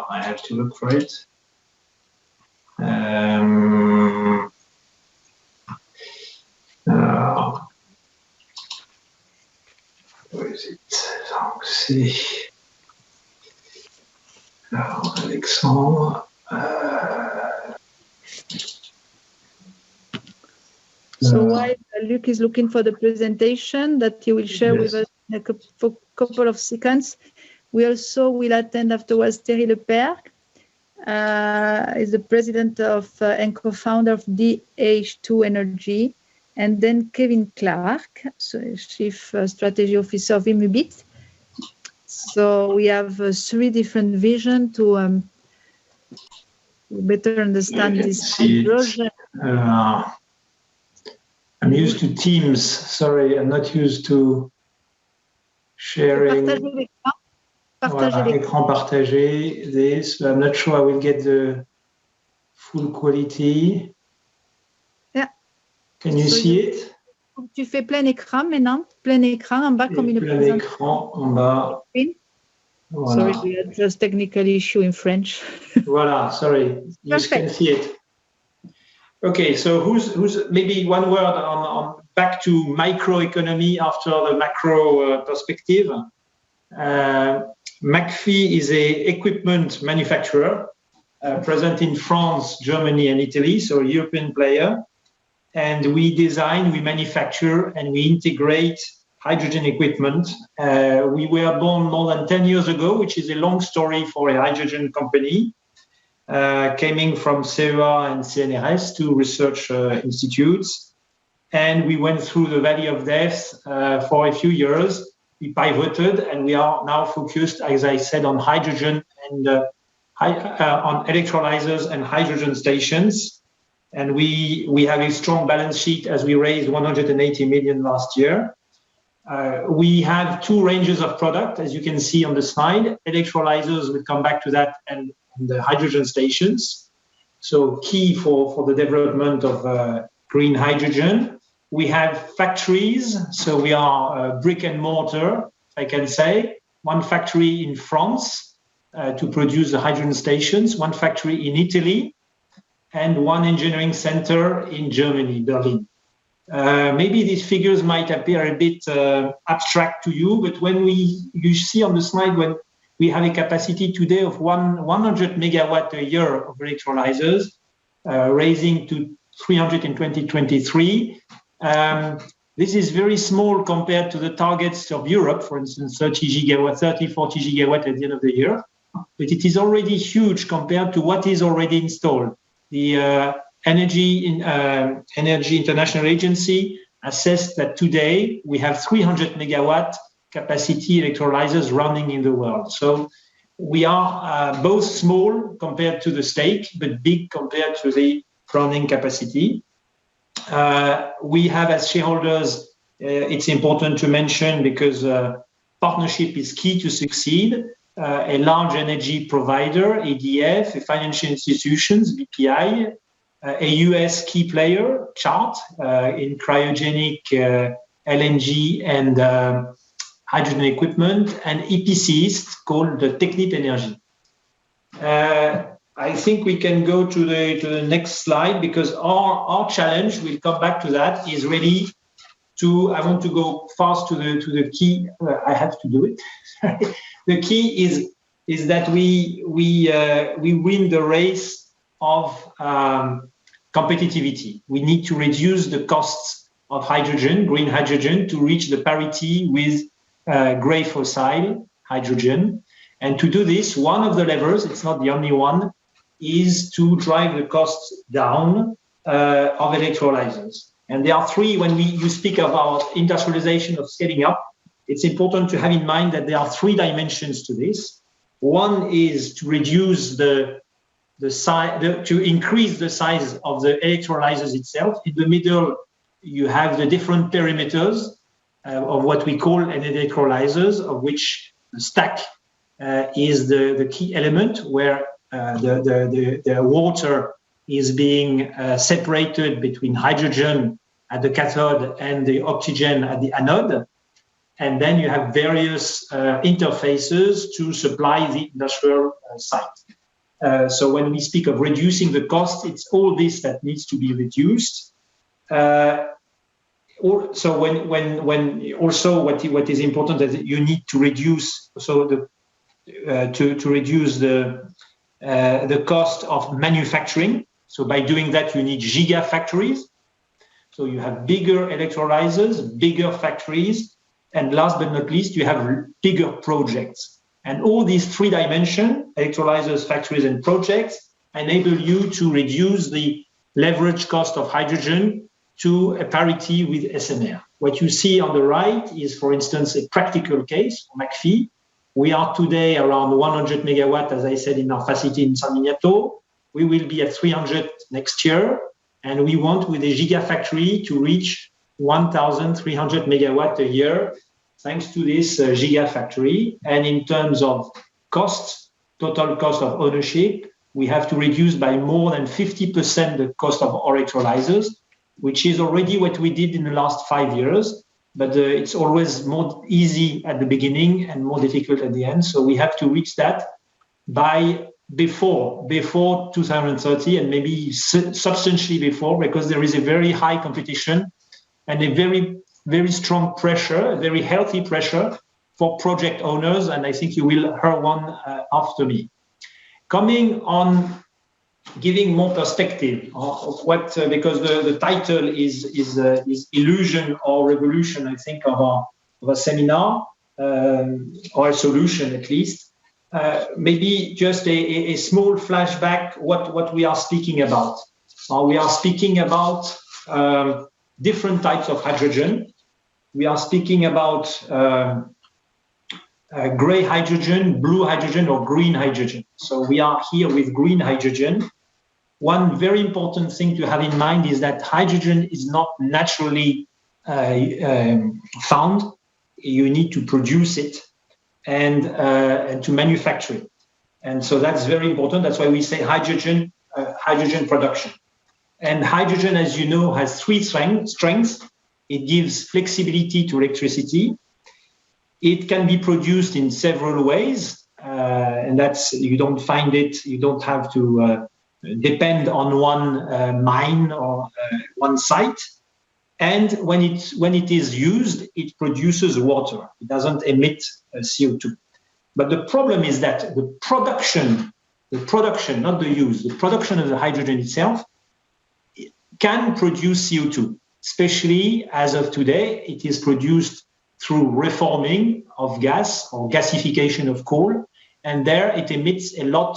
I have to look for it. Where is it? Let's see. Alexandre. So while Luc is looking for the presentation that he will share with us in a couple of seconds, we also will attend afterwards Thierry Lepere, is the president of and co-founder of DH2 Energy. And then Kevin Clark, so Chief Strategy Officer of Immubit. So we have 3 different visions to better understand this hydrogen. I'm used to Teams. Sorry, I'm not used to sharing. Écran partagé. This. I'm not sure I will get the full quality. Can you see it? Tu fais plein écran maintenant, plein écran en bas comme une présentation. Plein écran en bas. Voilà. Sorry, we had just technical issue in French. Voilà, sorry, you can see it. Okay, so who's maybe one word on back to microeconomy after the macro perspective. McPhy is a equipment manufacturer present in France, Germany, and Italy, so a European player. And we design, we manufacture, and we integrate hydrogen equipment. We were born more than 10 years ago, which is a long story for a hydrogen company, coming from CEA and CNRS, 2 research institutes. And we went through the valley of death for a few years. We pivoted, and we are now focused, as I said, on hydrogen and on electrolyzers and hydrogen stations. And we have a strong balance sheet as we raised 180 million last year. We have 2 ranges of product, as you can see on the slide. Electrolyzers, we'll come back to that, and the hydrogen stations. So key for the development of green hydrogen. We have factories, so we are brick and mortar, I can say. 1 factory in France to produce the hydrogen stations, 1 factory in Italy, and 1 engineering center in Germany, Berlin. Maybe these figures might appear a bit abstract to you, but when you see on the slide, when we have a capacity today of 100 megawatt a year of electrolyzers, raising to 300 in 2023. This is very small compared to the targets of Europe, for instance, 40 gigawatt at the end of the year. But it is already huge compared to what is already installed. The Energy International Agency assessed that today we have 300 megawatt capacity electrolyzers running in the world. So we are both small compared to the stake, but big compared to the running capacity. We have, as shareholders, it's important to mention, because partnership is key to succeed, a large energy provider, EDF, financial institutions, BPI, a US key player, Chart, in cryogenic LNG and hydrogen equipment, and EPCs called the KlimatelinK. I think we can go to the next slide, because our challenge, we'll come back to that, is really to, I want to go fast to the key. I have to do it. The key is that we win the race of competitivity. We need to reduce the costs of hydrogen, green hydrogen, to reach the parity with grey fossil hydrogen. And to do this, one of the levers, it's not the only one, is to drive the costs down of electrolyzers. And there are three. When you speak about industrialization of scaling up, it's important to have in mind that there are three dimensions to this. One is to reduce to increase the size of the electrolyzers itself. In the middle, you have the different perimeters of what we call an electrolyzers, of which the stack is the key element, where the water is being separated between hydrogen at the cathode and the oxygen at the anode. And then you have various interfaces to supply the industrial site. So when we speak of reducing the cost, it's all this that needs to be reduced. So what is important is that you need to reduce to reduce the cost of manufacturing. So by doing that, you need gigafactories. So you have bigger electrolyzers, bigger factories, and last but not least, you have bigger projects. And all these three dimensions, electrolyzers, factories, and projects, enable you to reduce the leverage cost of hydrogen to a parity with SMR. What you see on the right is, for instance, a practical case for McPhee. We are today around 100 megawatt, as I said, in our facility in San Miniato. We will be at 300 next year. And we want, with a gigafactory, to reach 1,300 megawatt a year, thanks to this gigafactory. And in terms of costs, total cost of ownership, we have to reduce by more than 50% the cost of our electrolyzers, which is already what we did in the last 5 years. But it's always more easy at the beginning and more difficult at the end. So we have to reach that by before 2030, and maybe substantially before, because there is a very high competition and a very, very strong pressure, a very healthy pressure for project owners. And I think you will hear one after me. Coming on, giving more perspective of what, because the title is illusion or revolution, I think, of a seminar, or a solution at least. Maybe just a small flashback what we are speaking about. We are speaking about different types of hydrogen. We are speaking about gray hydrogen, blue hydrogen, or green hydrogen. So we are here with green hydrogen. One very important thing to have in mind is that hydrogen is not naturally found. You need to produce it and to manufacture it. And so that's very important. That's why we say hydrogen production. And hydrogen, as you know, has three strengths. It gives flexibility to electricity. It can be produced in several ways. And that's, you don't find it, you don't have to depend on one mine or one site. And when it is used, it produces water. It doesn't emit CO2. But the problem is that the production, not the use, the production of the hydrogen itself can produce CO2, especially as of today, it is produced through reforming of gas or gasification of coal, and there it emits a lot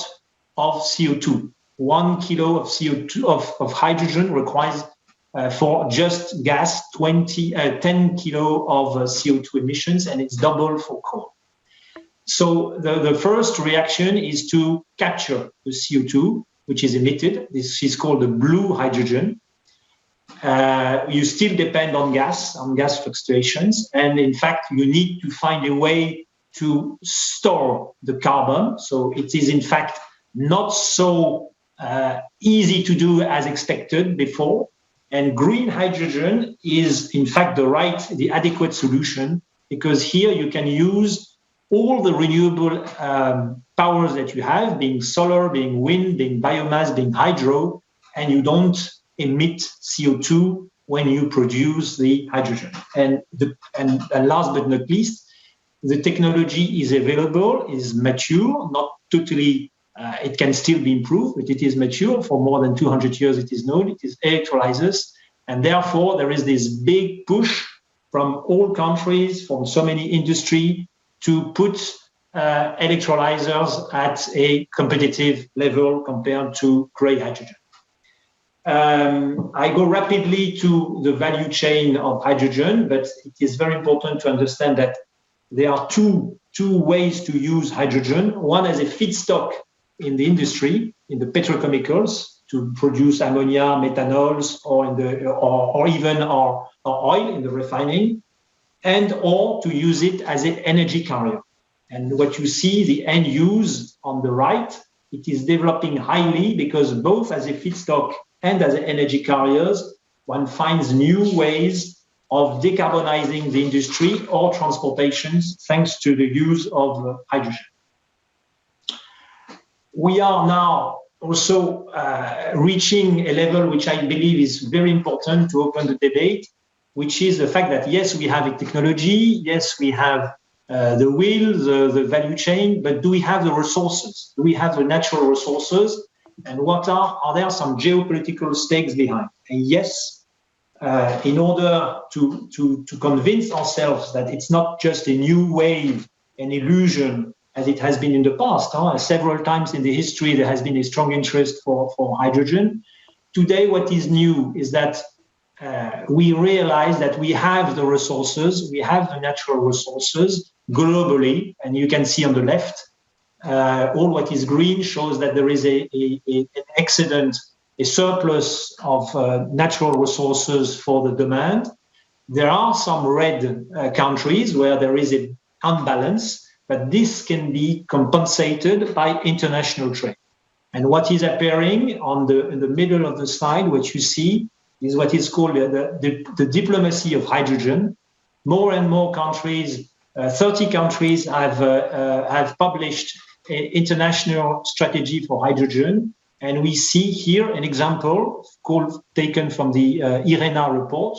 of CO2. 1 kilo of CO2 of hydrogen requires for just gas 10 kilo of CO2 emissions, and it's double for coal. So the first reaction is to capture the CO2 which is emitted. This is called the blue hydrogen. You still depend on gas fluctuations, and in fact you need to find a way to store the carbon. So it is in fact not so easy to do as expected before. And green hydrogen is in fact the adequate solution, because here you can use all the renewable powers that you have, being solar, being wind, being biomass, being hydro, and you don't emit CO2 when you produce the hydrogen. And last but not least, the technology is available, is mature, not totally, it can still be improved, but it is mature. For more than 200 years it is known, it is electrolyzers. And therefore there is this big push from all countries, from so many industry, to put electrolyzers at a competitive level compared to gray hydrogen. I go rapidly to the value chain of hydrogen, but it is very important to understand that there are two ways to use hydrogen. One as a feedstock in the industry, in the petrochemicals, to produce ammonia, methanols, or even oil in the refining, and or to use it as an energy carrier. And what you see, the end use on the right, it is developing highly, because both as a feedstock and as energy carriers, one finds new ways of decarbonizing the industry or transportations thanks to the use of hydrogen. We are now also reaching a level which I believe is very important to open the debate, which is the fact that yes, we have a technology, yes, we have the will, the value chain, but do we have the resources? Do we have the natural resources? And are there some geopolitical stakes behind? And yes, in order to convince ourselves that it's not just a new wave, an illusion, as it has been in the past. Several times in the history, there has been a strong interest for hydrogen. Today, what is new is that we realize that we have the resources, we have the natural resources globally, and you can see on the left, all what is green shows that there is an excedent, a surplus of natural resources for the demand. There are some red countries where there is an unbalance, but this can be compensated by international trade. And what is appearing in the middle of the slide, what you see, is what is called the diplomacy of hydrogen. More and more countries, 30 countries have published an international strategy for hydrogen. And we see here an example taken from the IRENA report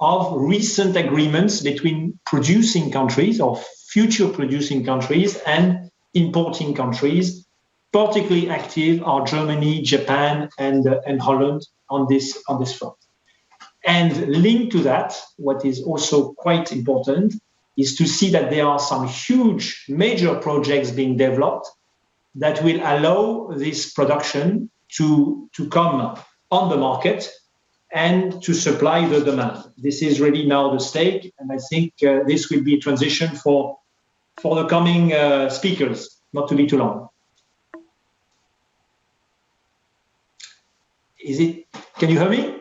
of recent agreements between producing countries or future producing countries and importing countries. Particularly active are Germany, Japan, and Holland on this front. And linked to that, what is also quite important is to see that there are some huge major projects being developed that will allow this production to come on the market and to supply the demand. This is really now the stake, and I think this will be a transition for the coming speakers, not to be too long. Can you hear me?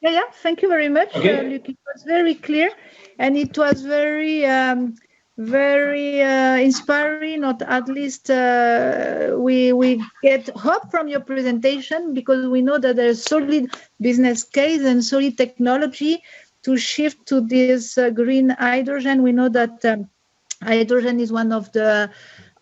Yeah, thank you very much, okay. Luc. It was very clear, and it was very inspiring. Not at least we get hope from your presentation, because we know that there's solid business case and solid technology to shift to this green hydrogen. We know that hydrogen is one of the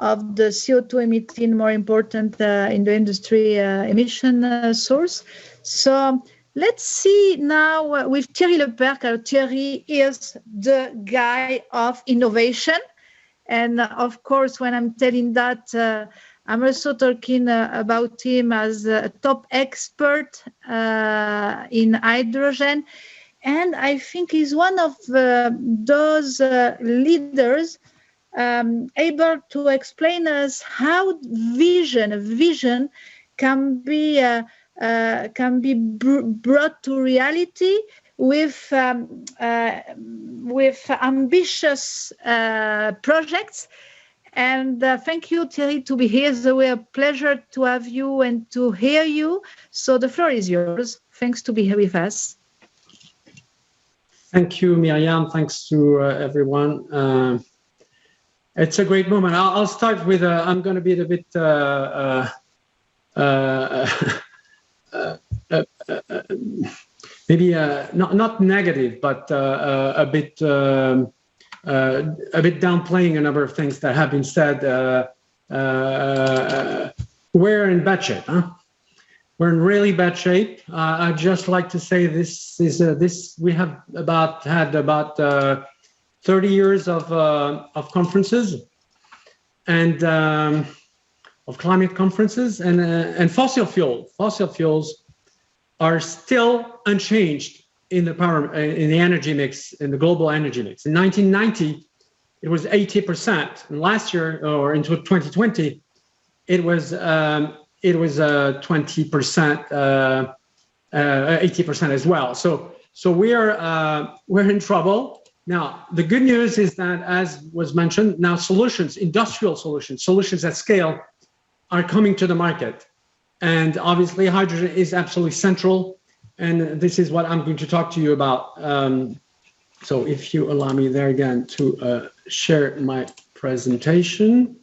CO2 emitting more important in the industry emission source. So let's see now with Thierry Leperc. Thierry is the guy of innovation, And of course, when I'm telling that, I'm also talking about him as a top expert in hydrogen. And I think he's one of those leaders able to explain us how vision can be brought to reality with ambitious projects. And thank you, Thierry, to be here. It's a pleasure to have you and to hear you. So the floor is yours. Thanks to be here with us. Thank you, Myriam. Thanks to everyone. It's a great moment. I'll start with, I'm going to be a bit maybe not negative, but a bit downplaying a number of things that have been said. We're in bad shape, huh? We're in really bad shape. I'd just like to say this is we have had about 30 years of conferences and of climate conferences, and fossil fuels are still unchanged in the energy mix, in the global energy mix. In 1990, it was 80%, and last year, or into 2020, it was 20%, 80% as well. So we're in trouble. Now, the good news is that, as was mentioned, now industrial solutions at scale are coming to the market. And obviously hydrogen is absolutely central. And this is what I'm going to talk to you about. So if you allow me there again to share my presentation.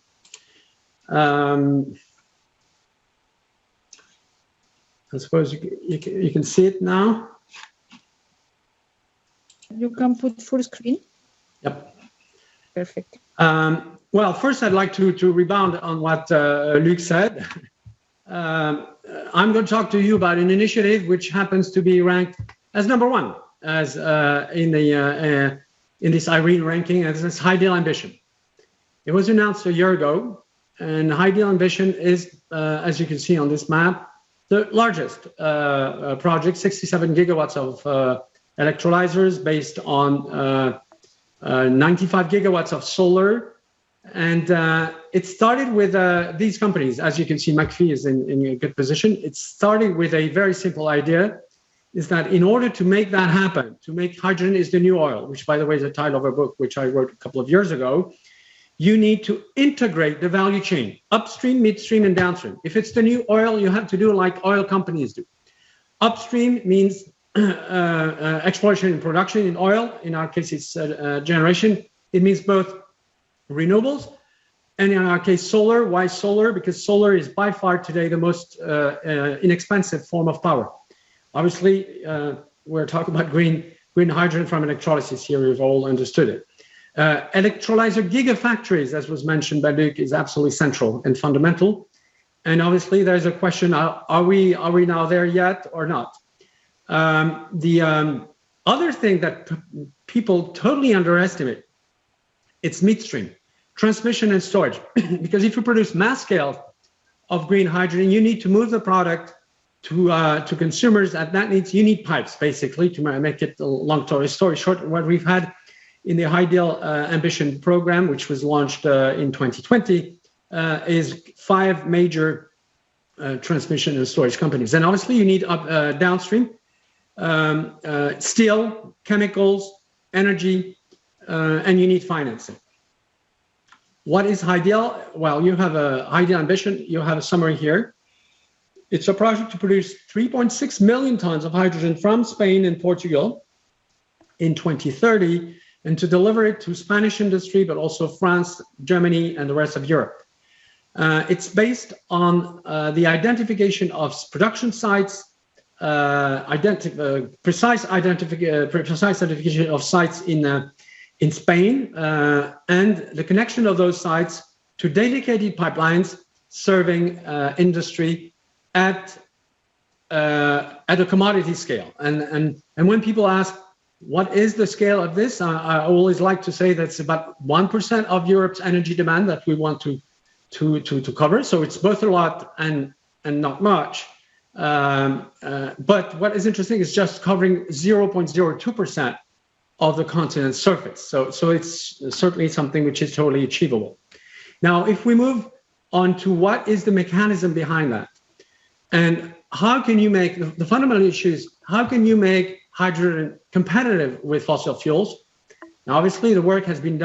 I suppose you can see it now. You can put full screen. Yep. Perfect. Well, first I'd like to rebound on what Luc said. I'm going to talk to you about an initiative which happens to be ranked as number one as in this IRENE ranking, as this Ideal Ambition. It was announced a year ago, and Ideal Ambition is, as you can see on this map, the largest project, 67 gigawatts of electrolyzers based on 95 gigawatts of solar. And it started with these companies. As you can see, McPhee is in a good position. It started with a very simple idea, is that in order to make that happen, to make hydrogen is the new oil, which by the way is the title of a book which I wrote a couple of years ago, you need to integrate the value chain, upstream, midstream, and downstream. If it's the new oil, you have to do like oil companies do. Upstream means exploration and production in oil. In our case, it's generation. It means both renewables and in our case, solar. Why solar? Because solar is by far today the most inexpensive form of power. Obviously, we're talking about green hydrogen from electrolysis here. We've all understood it. Electrolyzer gigafactories, as was mentioned by Luc, is absolutely central and fundamental. And obviously, there's a question: are we now there yet or not? The other thing that people totally underestimate, it's midstream, transmission and storage. Because if you produce mass scale of green hydrogen, you need to move the product to consumers, and that needs, you need pipes basically to make it a long story short. What we've had in the Ideal Ambition program, which was launched in 2020, is 5 major transmission and storage companies. And obviously you need downstream, steel, chemicals, energy, and you need financing. What is Ideal? Well, you have a Ideal Ambition, you have a summary here. It's a project to produce 3.6 million tons of hydrogen from Spain and Portugal in 2030, and to deliver it to Spanish industry, but also France, Germany, and the rest of Europe. It's based on the identification of production sites, precise identification of sites in Spain, and the connection of those sites to dedicated pipelines serving industry at a commodity scale. And when people ask, What is the scale of this? I always like to say that's about 1% of Europe's energy demand that we want to cover. So it's both a lot and not much. But what is interesting is just covering 0.02% of the continent's surface. So it's certainly something which is totally achievable. Now, if we move on to what is the mechanism behind that, and how can you make the fundamental issue is how can you make hydrogen competitive with fossil fuels? Now, obviously, the work has been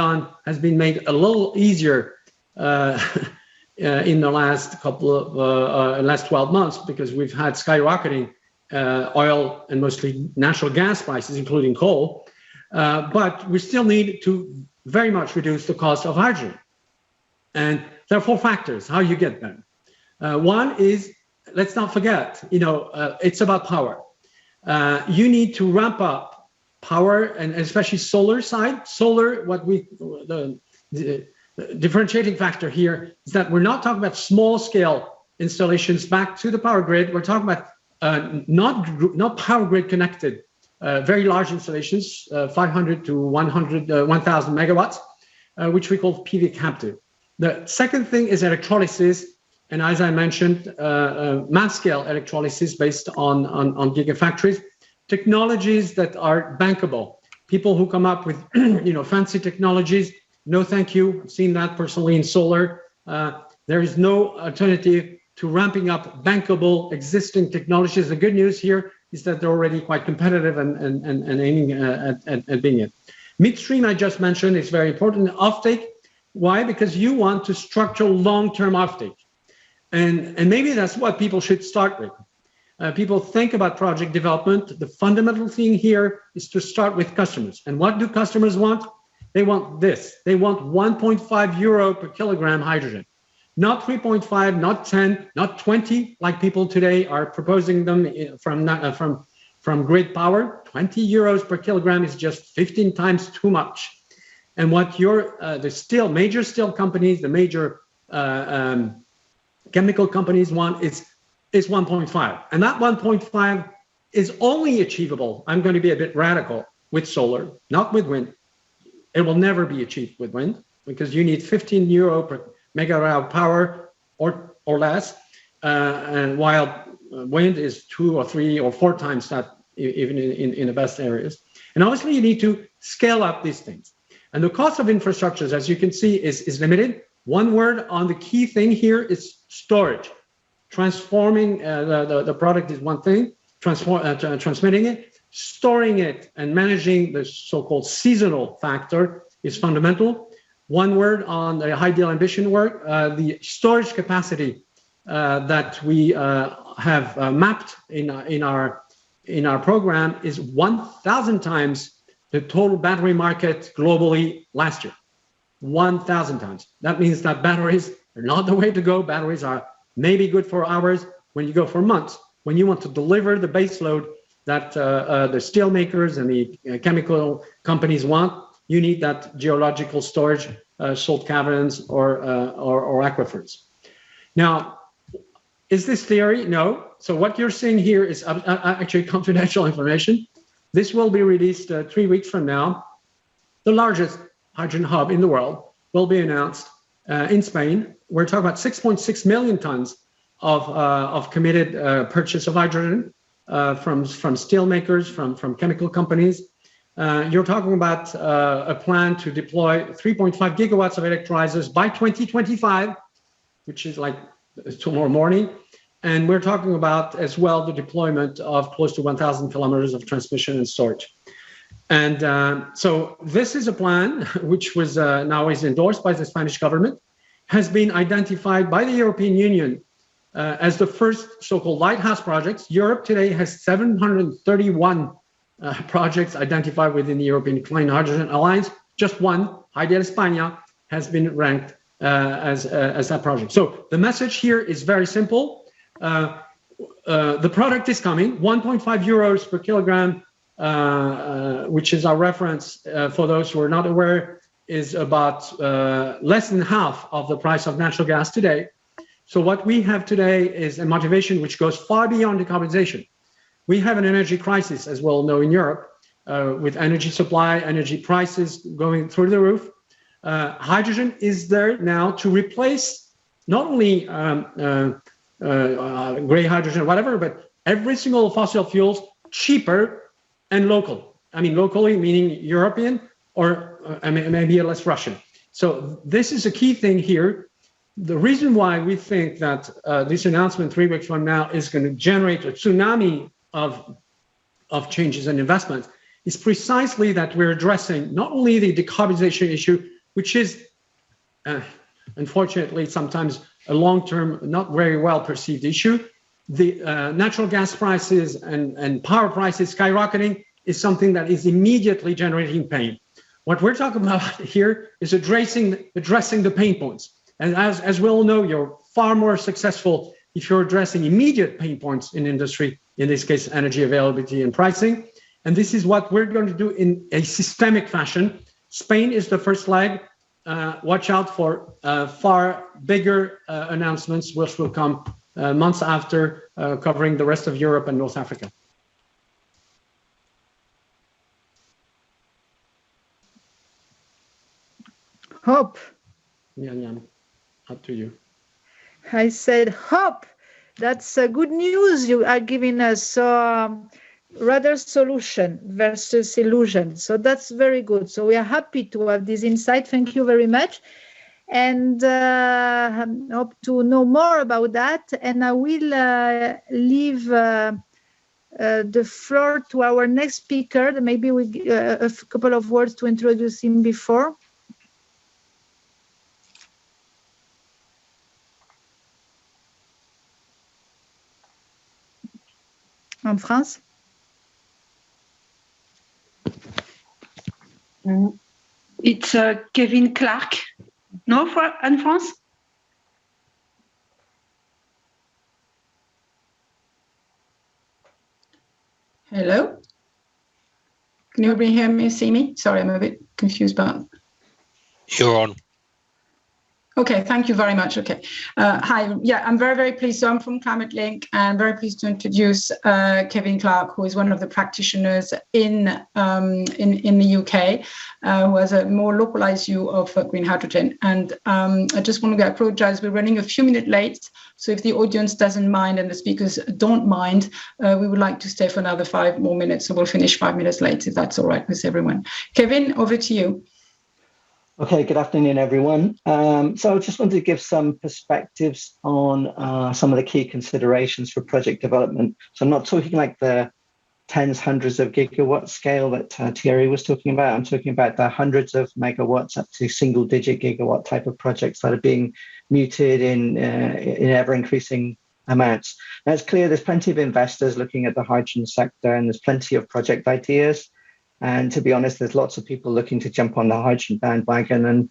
made a little easier in the last last 12 months because we've had skyrocketing oil and mostly natural gas prices, including coal. But we still need to very much reduce the cost of hydrogen. And there are four factors how you get them. One is, let's not forget, it's about power. You need to ramp up power, and especially solar side. Solar, the differentiating factor here is that we're not talking about small scale installations back to the power grid. We're talking about not power grid connected, very large installations, 500 to 1,000 megawatts, which we call PV captive. The second thing is electrolysis. And as I mentioned, mass scale electrolysis based on gigafactories, technologies that are bankable. People who come up with fancy technologies, no thank you. I've seen that personally in solar. There is no alternative to ramping up bankable existing technologies. The good news here is that they're already quite competitive and aiming at being it. Midstream, I just mentioned, is very important. Offtake, why? Because you want to structure long-term offtake. And maybe that's what people should start with. People think about project development. The fundamental thing here is to start with customers. And what do customers want? They want this. They want 1.5 euro per kilogram hydrogen. Not 3.5, not 10, not 20, like people today are proposing them from grid power. 20 euros per kilogram is just 15 times too much. And what the major steel companies, the major chemical companies want is 1.5. And that 1.5 is only achievable, I'm going to be a bit radical, with solar, not with wind. It will never be achieved with wind because you need 15 euro per megawatt hour power or less, and while wind is 2 or 3 or 4 times that, even in the best areas. And obviously you need to scale up these things. And the cost of infrastructures, as you can see, is limited. One word on the key thing here is storage. Transforming the product is one thing, transmitting it. Storing it and managing the so-called seasonal factor is fundamental. One word on the high deal ambition work, the storage capacity that we have mapped in our program is 1,000 times the total battery market globally last year. 1,000 times. That means that batteries are not the way to go. Batteries are maybe good for hours when you go for months. When you want to deliver the base load that the steel makers and the chemical companies want, you need that geological storage, salt caverns or aquifers. Now, is this theory? No. So what you're seeing here is actually confidential information. This will be released 3 weeks from now. The largest hydrogen hub in the world will be announced in Spain. We're talking about 6.6 million tons of committed purchase of hydrogen from steel makers, from chemical companies. You're talking about a plan to deploy 3.5 gigawatts of electrolyzers by 2025, which is like tomorrow morning. And we're talking about as well the deployment of close to 1,000 kilometers of transmission and storage. And so this is a plan which was now is endorsed by the Spanish government, has been identified by the European Union as the first so-called lighthouse projects. Europe today has 731 projects identified within the European Clean Hydrogen Alliance. Just one, High Del España, has been ranked as that project. So the message here is very simple. The product is coming, 1.5 euros per kilogram, which is our reference for those who are not aware, is about less than half of the price of natural gas today. So what we have today is a motivation which goes far beyond decarbonization. We have an energy crisis, as we all know, in Europe, with energy supply, energy prices going through the roof. Hydrogen is there now to replace not only gray hydrogen, whatever, but every single fossil fuels cheaper and local. I mean, locally meaning European or maybe less Russian. So this is a key thing here. The reason why we think that this announcement 3 weeks from now is going to generate a tsunami of changes and investments is precisely that we're addressing not only the decarbonization issue, which is unfortunately sometimes a long-term, not very well perceived issue. The natural gas prices and power prices skyrocketing is something that is immediately generating pain. What we're talking about here is addressing the pain points. And as we all know, you're far more successful if you're addressing immediate pain points in industry, in this case, energy availability and pricing. And this is what we're going to do in a systemic fashion. Spain is the first leg. Watch out for far bigger announcements, which will come months after, covering the rest of Europe and North Africa. Hope. Yeah, up to you. I said hope. That's good news you are giving us. So rather solution versus illusion. So that's very good. So we are happy to have this insight. Thank you very much. And hope to know more about that. And I will leave the floor to our next speaker. Maybe we a couple of words to introduce him before. En France? It's Kevin Clark. No, in France? Hello? Can you hear me, see me? Sorry, I'm a bit confused about. You're on. Okay, thank you very much. Okay. Hi, yeah, I'm very, very pleased. So I'm from KlimatelinK and very pleased to introduce Kevin Clark, who is one of the practitioners in the UK, who has a more localized view of green hydrogen. And I just want to apologize, we're running a few minutes late. So if the audience doesn't mind and the speakers don't mind, we would like to stay for another 5 more minutes. So we'll finish 5 minutes late, if that's all right with everyone. Kevin, over to you. Okay, good afternoon, everyone. So I just wanted to give some perspectives on some of the key considerations for project development. So I'm not talking like the tens, hundreds of gigawatt scale that Thierry was talking about. I'm talking about the hundreds of megawatts up to single-digit gigawatt type of projects that are being mooted in ever-increasing amounts. Now, it's clear there's plenty of investors looking at the hydrogen sector, and there's plenty of project ideas. And to be honest, there's lots of people looking to jump on the hydrogen bandwagon. And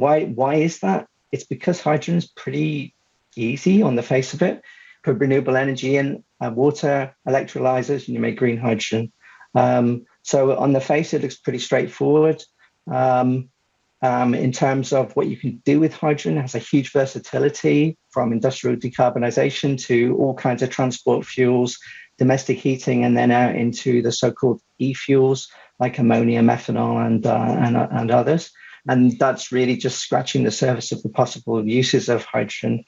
why is that? It's because hydrogen is pretty easy on the face of it. Put renewable energy in, water, electrolyzers, and you make green hydrogen. So on the face, it looks pretty straightforward. In terms of what you can do with hydrogen, it has a huge versatility from industrial decarbonization to all kinds of transport fuels, domestic heating, and then out into the so-called e-fuels like ammonia, methanol, and others. And that's really just scratching the surface of the possible uses of hydrogen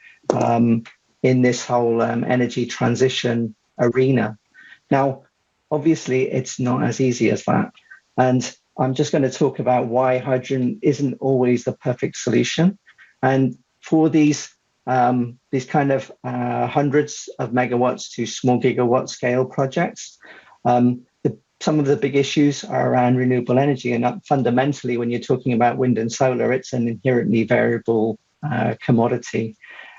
in this whole energy transition arena. Now, obviously, it's not as easy as that. And I'm just going to talk about why hydrogen isn't always the perfect solution. And for these kind of hundreds of megawatts to small gigawatt scale projects, some of the big issues are around renewable energy. And fundamentally, when you're talking about wind and solar, it's an inherently variable commodity.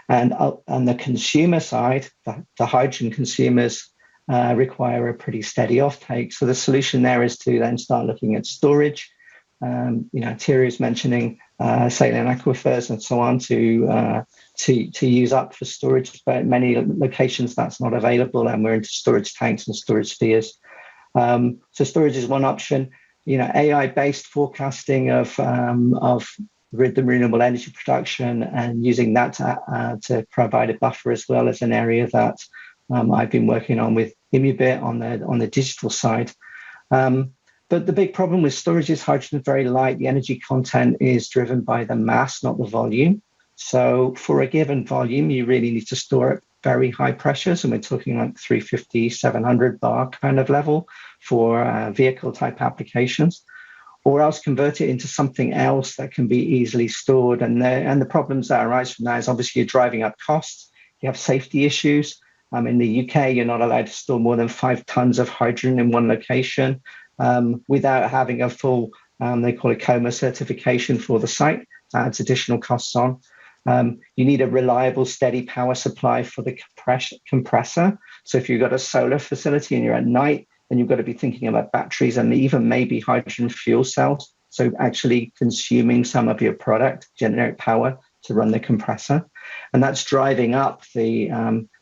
And on the consumer side, the hydrogen consumers require a pretty steady offtake. So the solution there is to then start looking at storage. Thierry is mentioning saline aquifers and so on to use up for storage, but in many locations that's not available, and we're into storage tanks and storage spheres. So storage is one option. AI-based forecasting of the renewable energy production and using that to provide a buffer as well as an area that I've been working on with Immubit on the digital side. But the big problem with storage is hydrogen is very light. The energy content is driven by the mass, not the volume. So for a given volume, you really need to store at very high pressures. And we're talking like 350, 700 bar kind of level for vehicle type applications, or else convert it into something else that can be easily stored. And the problems that arise from that is obviously you're driving up costs. You have safety issues. In the UK, you're not allowed to store more than 5 tons of hydrogen in one location without having a full, they call it COMA certification for the site. That adds additional costs on. You need a reliable, steady power supply for the compressor. So if you've got a solar facility and you're at night, then you've got to be thinking about batteries and even maybe hydrogen fuel cells. So actually consuming some of your product, generate power to run the compressor. And that's driving up the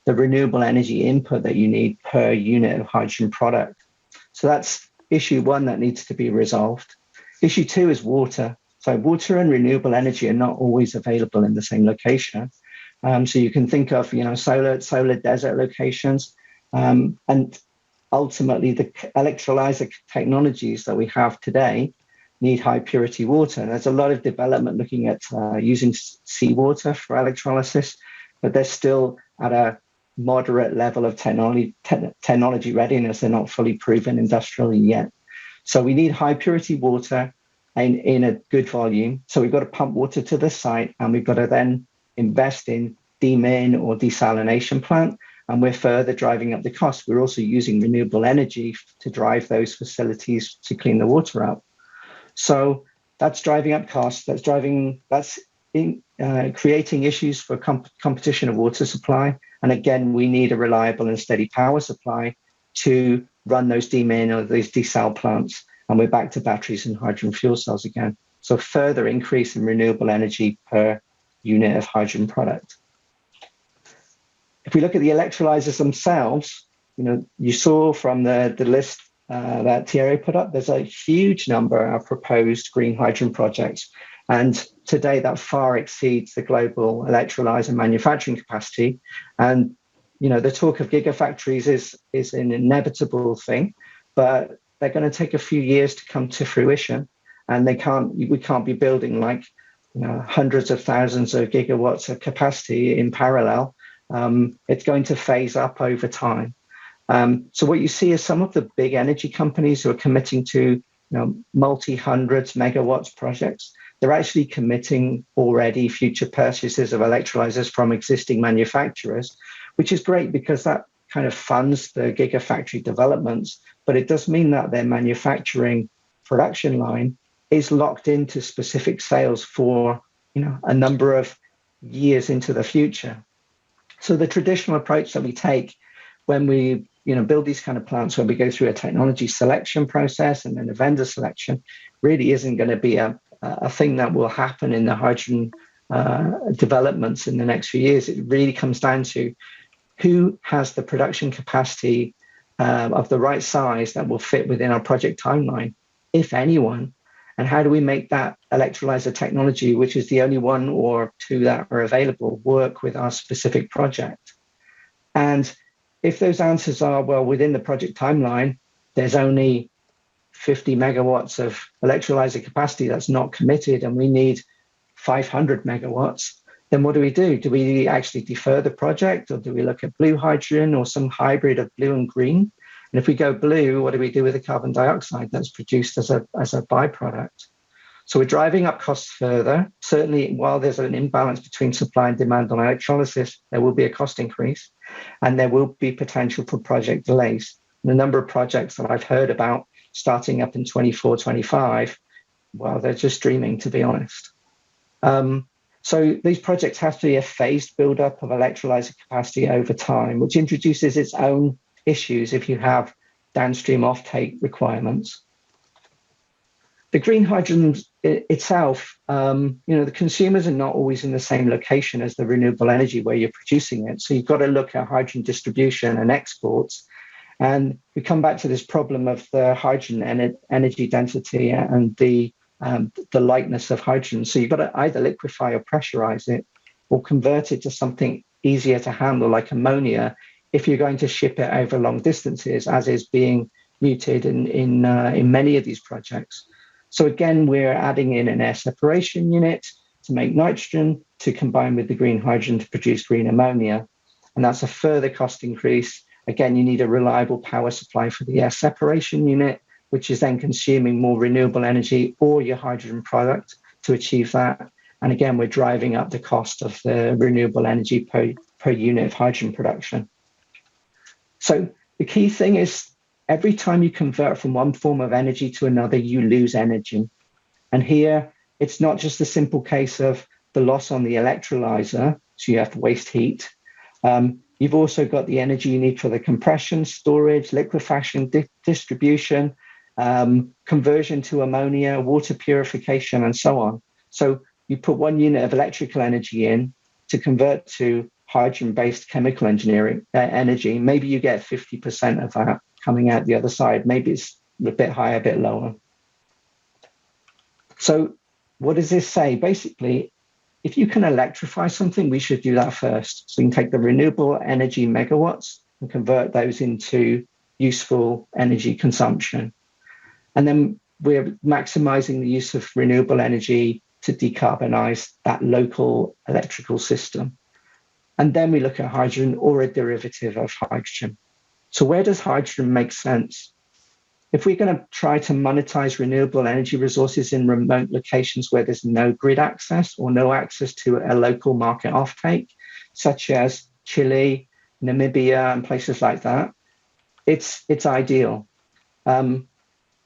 renewable energy input that you need per unit of hydrogen product. So that's issue one that needs to be resolved. Issue two is water. So water and renewable energy are not always available in the same location. So you can think of, solar desert locations, and ultimately the electrolyzer technologies that we have today need high purity water. There's a lot of development looking at using seawater for electrolysis, but they're still at a moderate level of technology readiness. They're not fully proven industrially yet. So we need high purity water in a good volume. So we've got to pump water to the site, and we've got to then invest in demin or desalination plant. And we're further driving up the cost. We're also using renewable energy to drive those facilities to clean the water out. So that's driving up costs. That's creating issues for competition of water supply. And again, we need a reliable and steady power supply to run those demin or these desal plants. And we're back to batteries and hydrogen fuel cells again. So further increase in renewable energy per unit of hydrogen product. If we look at the electrolyzers themselves, you saw from the list that Thierry put up, there's a huge number of proposed green hydrogen projects. And today that far exceeds the global electrolyzer manufacturing capacity. And, the talk of gigafactories is an inevitable thing, but they're going to take a few years to come to fruition. And we can't be building like, hundreds of thousands of gigawatts of capacity in parallel. It's going to phase up over time. So what you see is some of the big energy companies who are committing to multi-hundreds megawatts projects. They're actually committing already future purchases of electrolyzers from existing manufacturers, which is great because that kind of funds the gigafactory developments. But it does mean that their manufacturing production line is locked into specific sales for a number of years into the future. So the traditional approach that we take when we build these kind of plants, when we go through a technology selection process and then a vendor selection, really isn't going to be a thing that will happen in the hydrogen developments in the next few years. It really comes down to who has the production capacity of the right size that will fit within our project timeline, if anyone, and how do we make that electrolyzer technology, which is the only one or two that are available, work with our specific project. And if those answers are, well, within the project timeline, there's only 50 megawatts of electrolyzer capacity that's not committed, and we need 500 megawatts, then what do we do? Do we actually defer the project, or do we look at blue hydrogen or some hybrid of blue and green? And if we go blue, what do we do with the carbon dioxide that's produced as a byproduct? So we're driving up costs further. Certainly, while there's an imbalance between supply and demand on electrolysis, there will be a cost increase, and there will be potential for project delays. The number of projects that I've heard about starting up in 24, 25, well, they're just dreaming, to be honest. So these projects have to be a phased buildup of electrolyzer capacity over time, which introduces its own issues if you have downstream offtake requirements. The green hydrogen itself, the consumers are not always in the same location as the renewable energy where you're producing it. So you've got to look at hydrogen distribution and exports. And we come back to this problem of the hydrogen energy density and the lightness of hydrogen. So you've got to either liquefy or pressurize it, or convert it to something easier to handle like ammonia if you're going to ship it over long distances, as is being muted in many of these projects. So again, we're adding in an air separation unit to make nitrogen to combine with the green hydrogen to produce green ammonia. And that's a further cost increase. Again, you need a reliable power supply for the air separation unit, which is then consuming more renewable energy or your hydrogen product to achieve that. And again, we're driving up the cost of the renewable energy per unit of hydrogen production. So the key thing is every time you convert from one form of energy to another, you lose energy. And here, it's not just a simple case of the loss on the electrolyzer, so you have waste heat. You've also got the energy you need for the compression, storage, liquefaction, distribution, conversion to ammonia, water purification, and so on. So you put 1 unit of electrical energy in to convert to hydrogen-based chemical engineering energy. Maybe you get 50% of that coming out the other side. Maybe it's a bit higher, a bit lower. So what does this say? Basically, if you can electrify something, we should do that first. So you can take the renewable energy megawatts and convert those into useful energy consumption. And then we're maximizing the use of renewable energy to decarbonize that local electrical system. And then we look at hydrogen or a derivative of hydrogen. So where does hydrogen make sense? If we're going to try to monetize renewable energy resources in remote locations where there's no grid access or no access to a local market offtake, such as Chile, Namibia, and places like that, it's ideal.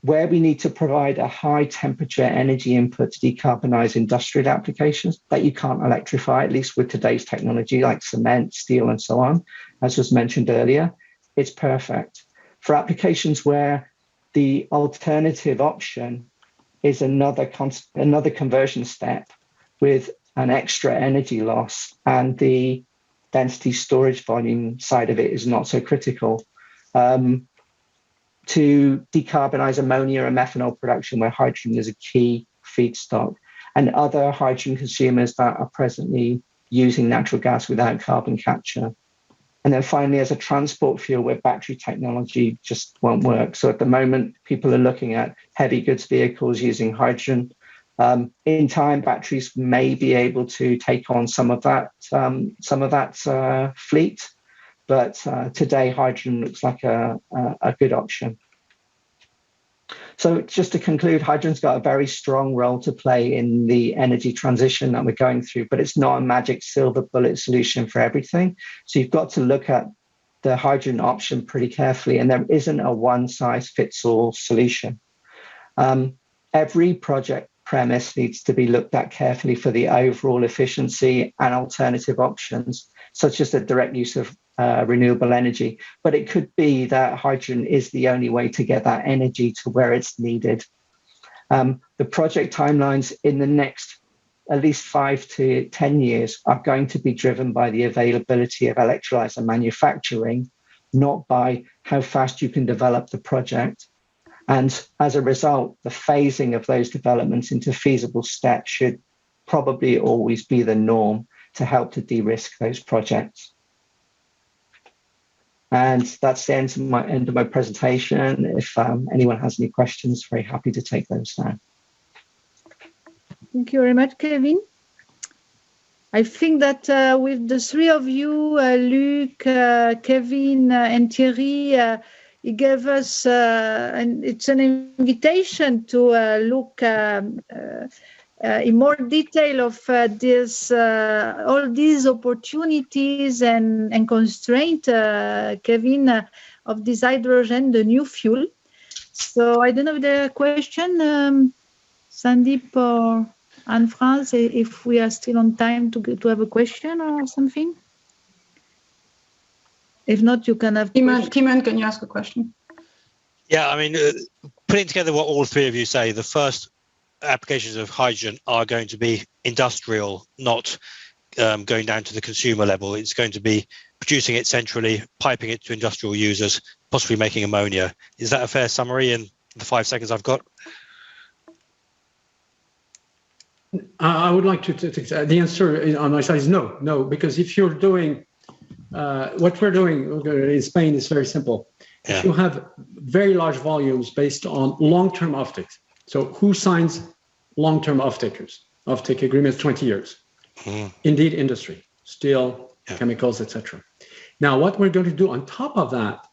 Where we need to provide a high temperature energy input to decarbonize industrial applications that you can't electrify, at least with today's technology like cement, steel, and so on, as was mentioned earlier, it's perfect. For applications where the alternative option is another conversion step with an extra energy loss, and the density storage volume side of it is not so critical. To decarbonize ammonia and methanol production where hydrogen is a key feedstock, and other hydrogen consumers that are presently using natural gas without carbon capture. And then finally, as a transport fuel where battery technology just won't work. So at the moment, people are looking at heavy goods vehicles using hydrogen. In time, batteries may be able to take on some of that fleet. But today, hydrogen looks like a good option. So just to conclude, hydrogen's got a very strong role to play in the energy transition that we're going through, but it's not a magic silver bullet solution for everything. So you've got to look at the hydrogen option pretty carefully, and there isn't a one-size-fits-all solution. Every project premise needs to be looked at carefully for the overall efficiency and alternative options, such as the direct use of renewable energy. But it could be that hydrogen is the only way to get that energy to where it's needed. The project timelines in the next at least 5 to 10 years are going to be driven by the availability of electrolyzer manufacturing, not by how fast you can develop the project. And as a result, the phasing of those developments into feasible steps should probably always be the norm to help to de-risk those projects. And that's the end of my presentation. If anyone has any questions, very happy to take those now. Thank you very much, Kevin. I think that with the three of you, Luc, Kevin, and Thierry, it gave us, and it's an invitation to look in more detail of all these opportunities and constraints, Kevin, of this hydrogen, the new fuel. So I don't know if there are a question, Sandeep or Anne-France, if we are still on time to have a question or something. If not, you can have. Timon, can you ask a question? Yeah, I mean, putting together what all three of you say, the first applications of hydrogen are going to be industrial, not going down to the consumer level. It's going to be producing it centrally, piping it to industrial users, possibly making ammonia. Is that a fair summary in the 5 seconds I've got? I would like to the answer on my side is no, because if you're doing what we're doing in Spain is very simple. if you have very large volumes based on long-term offtakes. So who signs long-term offtake agreements, 20 years? Indeed, industry, steel, chemicals, etc. Now, what we're going to do on top of that,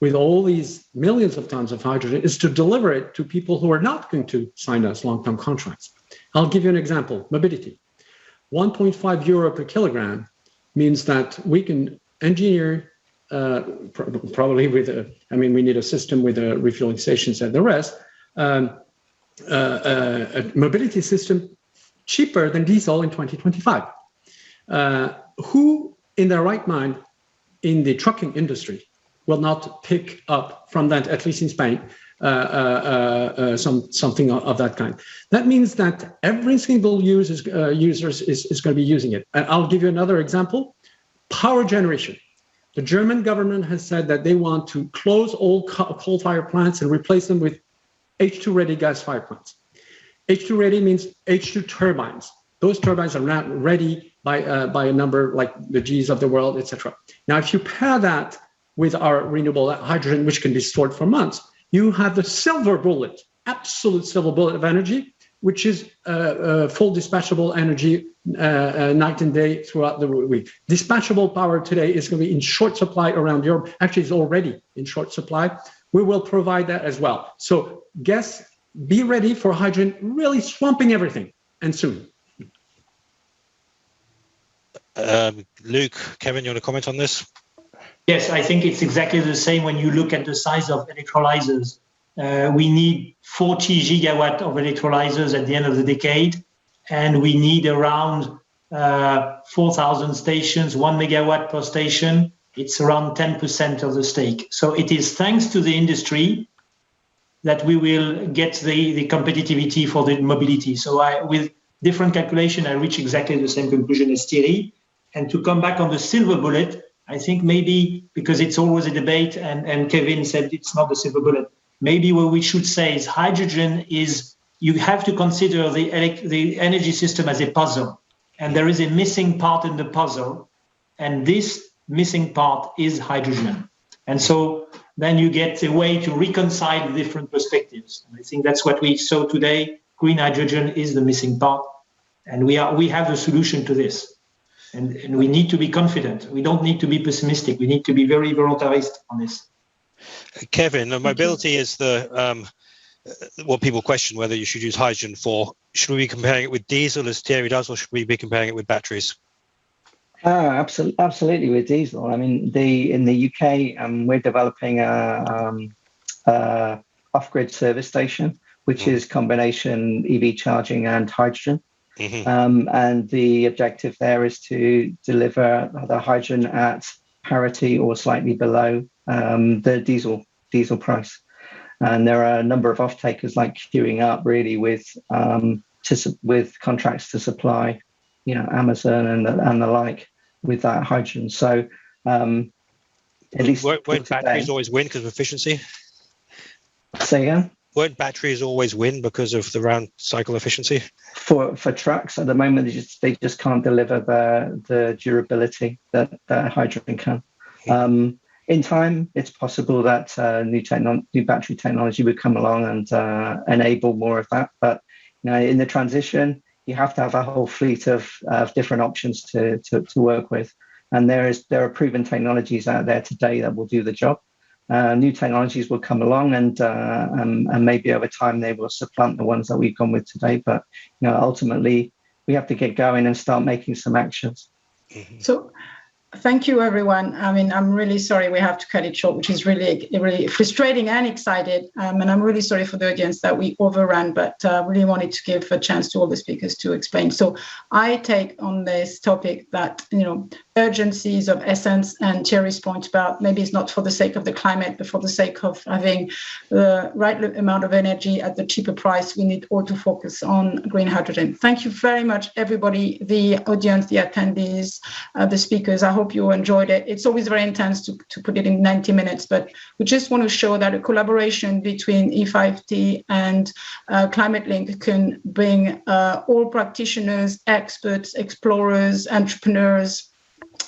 with all these millions of tons of hydrogen, is to deliver it to people who are not going to sign us long-term contracts. I'll give you an example, mobility. 1.5 euro per kilogram means that we can engineer, probably with we need a system with refueling stations and the rest, a mobility system cheaper than diesel in 2025. Who in their right mind in the trucking industry will not pick up from that, at least in Spain, something of that kind? That means that every single user is going to be using it. And I'll give you another example. Power generation. The German government has said that they want to close all coal-fired plants and replace them with H2-ready gas-fired plants. H2-ready means H2 turbines. Those turbines are not ready by a number like the Gs of the world, etc. Now, if you pair that with our renewable hydrogen, which can be stored for months, you have the silver bullet, absolute silver bullet of energy, which is full dispatchable energy night and day throughout the week. Dispatchable power today is going to be in short supply around Europe. Actually, it's already in short supply. We will provide that as well. So be ready for hydrogen really swamping everything, and soon. Luke, Kevin, you want to comment on this? Yes, I think it's exactly the same when you look at the size of electrolyzers. We need 40 gigawatt of electrolyzers at the end of the decade, and we need around 4,000 stations, 1 megawatt per station. It's around 10% of the stake. So it is thanks to the industry that we will get the competitivity for the mobility. So with different calculation, I reach exactly the same conclusion as Thierry. And to come back on the silver bullet, I think maybe because it's always a debate, and Kevin said it's not the silver bullet, maybe what we should say is hydrogen is, you have to consider the energy system as a puzzle. And there is a missing part in the puzzle. And this missing part is hydrogen. And so then you get a way to reconcile the different perspectives. And I think that's what we saw today. Green hydrogen is the missing part. And we have the solution to this. And we need to be confident. We don't need to be pessimistic. We need to be very voluntarist on this. Kevin, mobility is what people question whether you should use hydrogen for. Should we be comparing it with diesel as Thierry does, or should we be comparing it with batteries? Absolutely with diesel. I mean, in the UK, we're developing a off-grid service station, which is combination EV charging and hydrogen. And the objective there is to deliver the hydrogen at parity or slightly below the diesel price. And there are a number of off-takers like queuing up really with contracts to supply, Amazon and the like with that hydrogen. So at least won't batteries always win because of efficiency? Say again? Won't batteries always win because of the round cycle efficiency? For trucks at the moment, they just can't deliver the durability that hydrogen can. In time, it's possible that new battery technology would come along and enable more of that. But in the transition, you have to have a whole fleet of different options to work with. And there are proven technologies out there today that will do the job. New technologies will come along, and maybe over time they will supplant the ones that we've gone with today. But ultimately, we have to get going and start making some actions. So, thank you, everyone. I mean, I'm really sorry we have to cut it short, which is really, really frustrating and excited. And I'm really sorry for the audience that we overran, but really wanted to give a chance to all the speakers to explain. So I take on this topic that, urgency is of essence, and Thierry's point about maybe it's not for the sake of the climate, but for the sake of having the right amount of energy at the cheaper price. We need all to focus on green hydrogen. Thank you very much, everybody, the audience, the attendees, the speakers. I hope you enjoyed it. It's always very intense to put it in 90 minutes, but we just want to show that a collaboration between E5t and KlimatelinK can bring all practitioners, experts, explorers, entrepreneurs,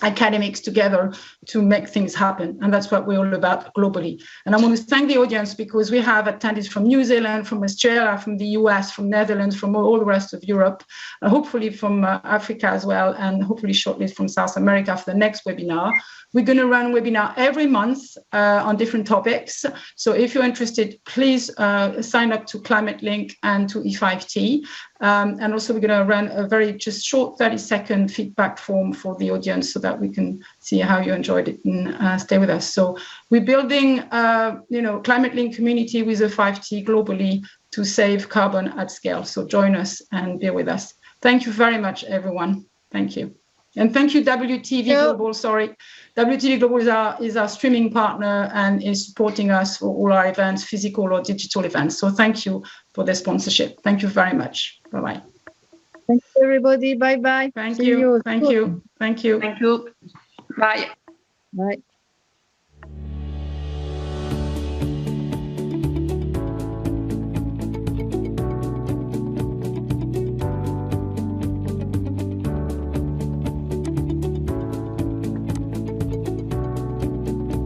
academics together to make things happen. And that's what we're all about globally. And I want to thank the audience because we have attendees from New Zealand, from Australia, from the US, from Netherlands, from all the rest of Europe, hopefully from Africa as well, and hopefully shortly from South America for the next webinar. We're going to run a webinar every month on different topics. So if you're interested, please sign up to KlimatelinK and to E5t. And also we're going to run a very just short 30-second feedback form for the audience so that we can see how you enjoyed it and stay with us. So we're building, KlimatelinK community with E5t globally to save carbon at scale. So join us and be with us. Thank you very much, everyone. Thank you. And thank you, WTV Global. WTV Global is our streaming partner and is supporting us for all our events, physical or digital events. So thank you for the sponsorship. Thank you very much. Bye-bye. Thank you, everybody. Bye-bye. Thank you. Thank you. Thank you. Thank you. Bye. Bye.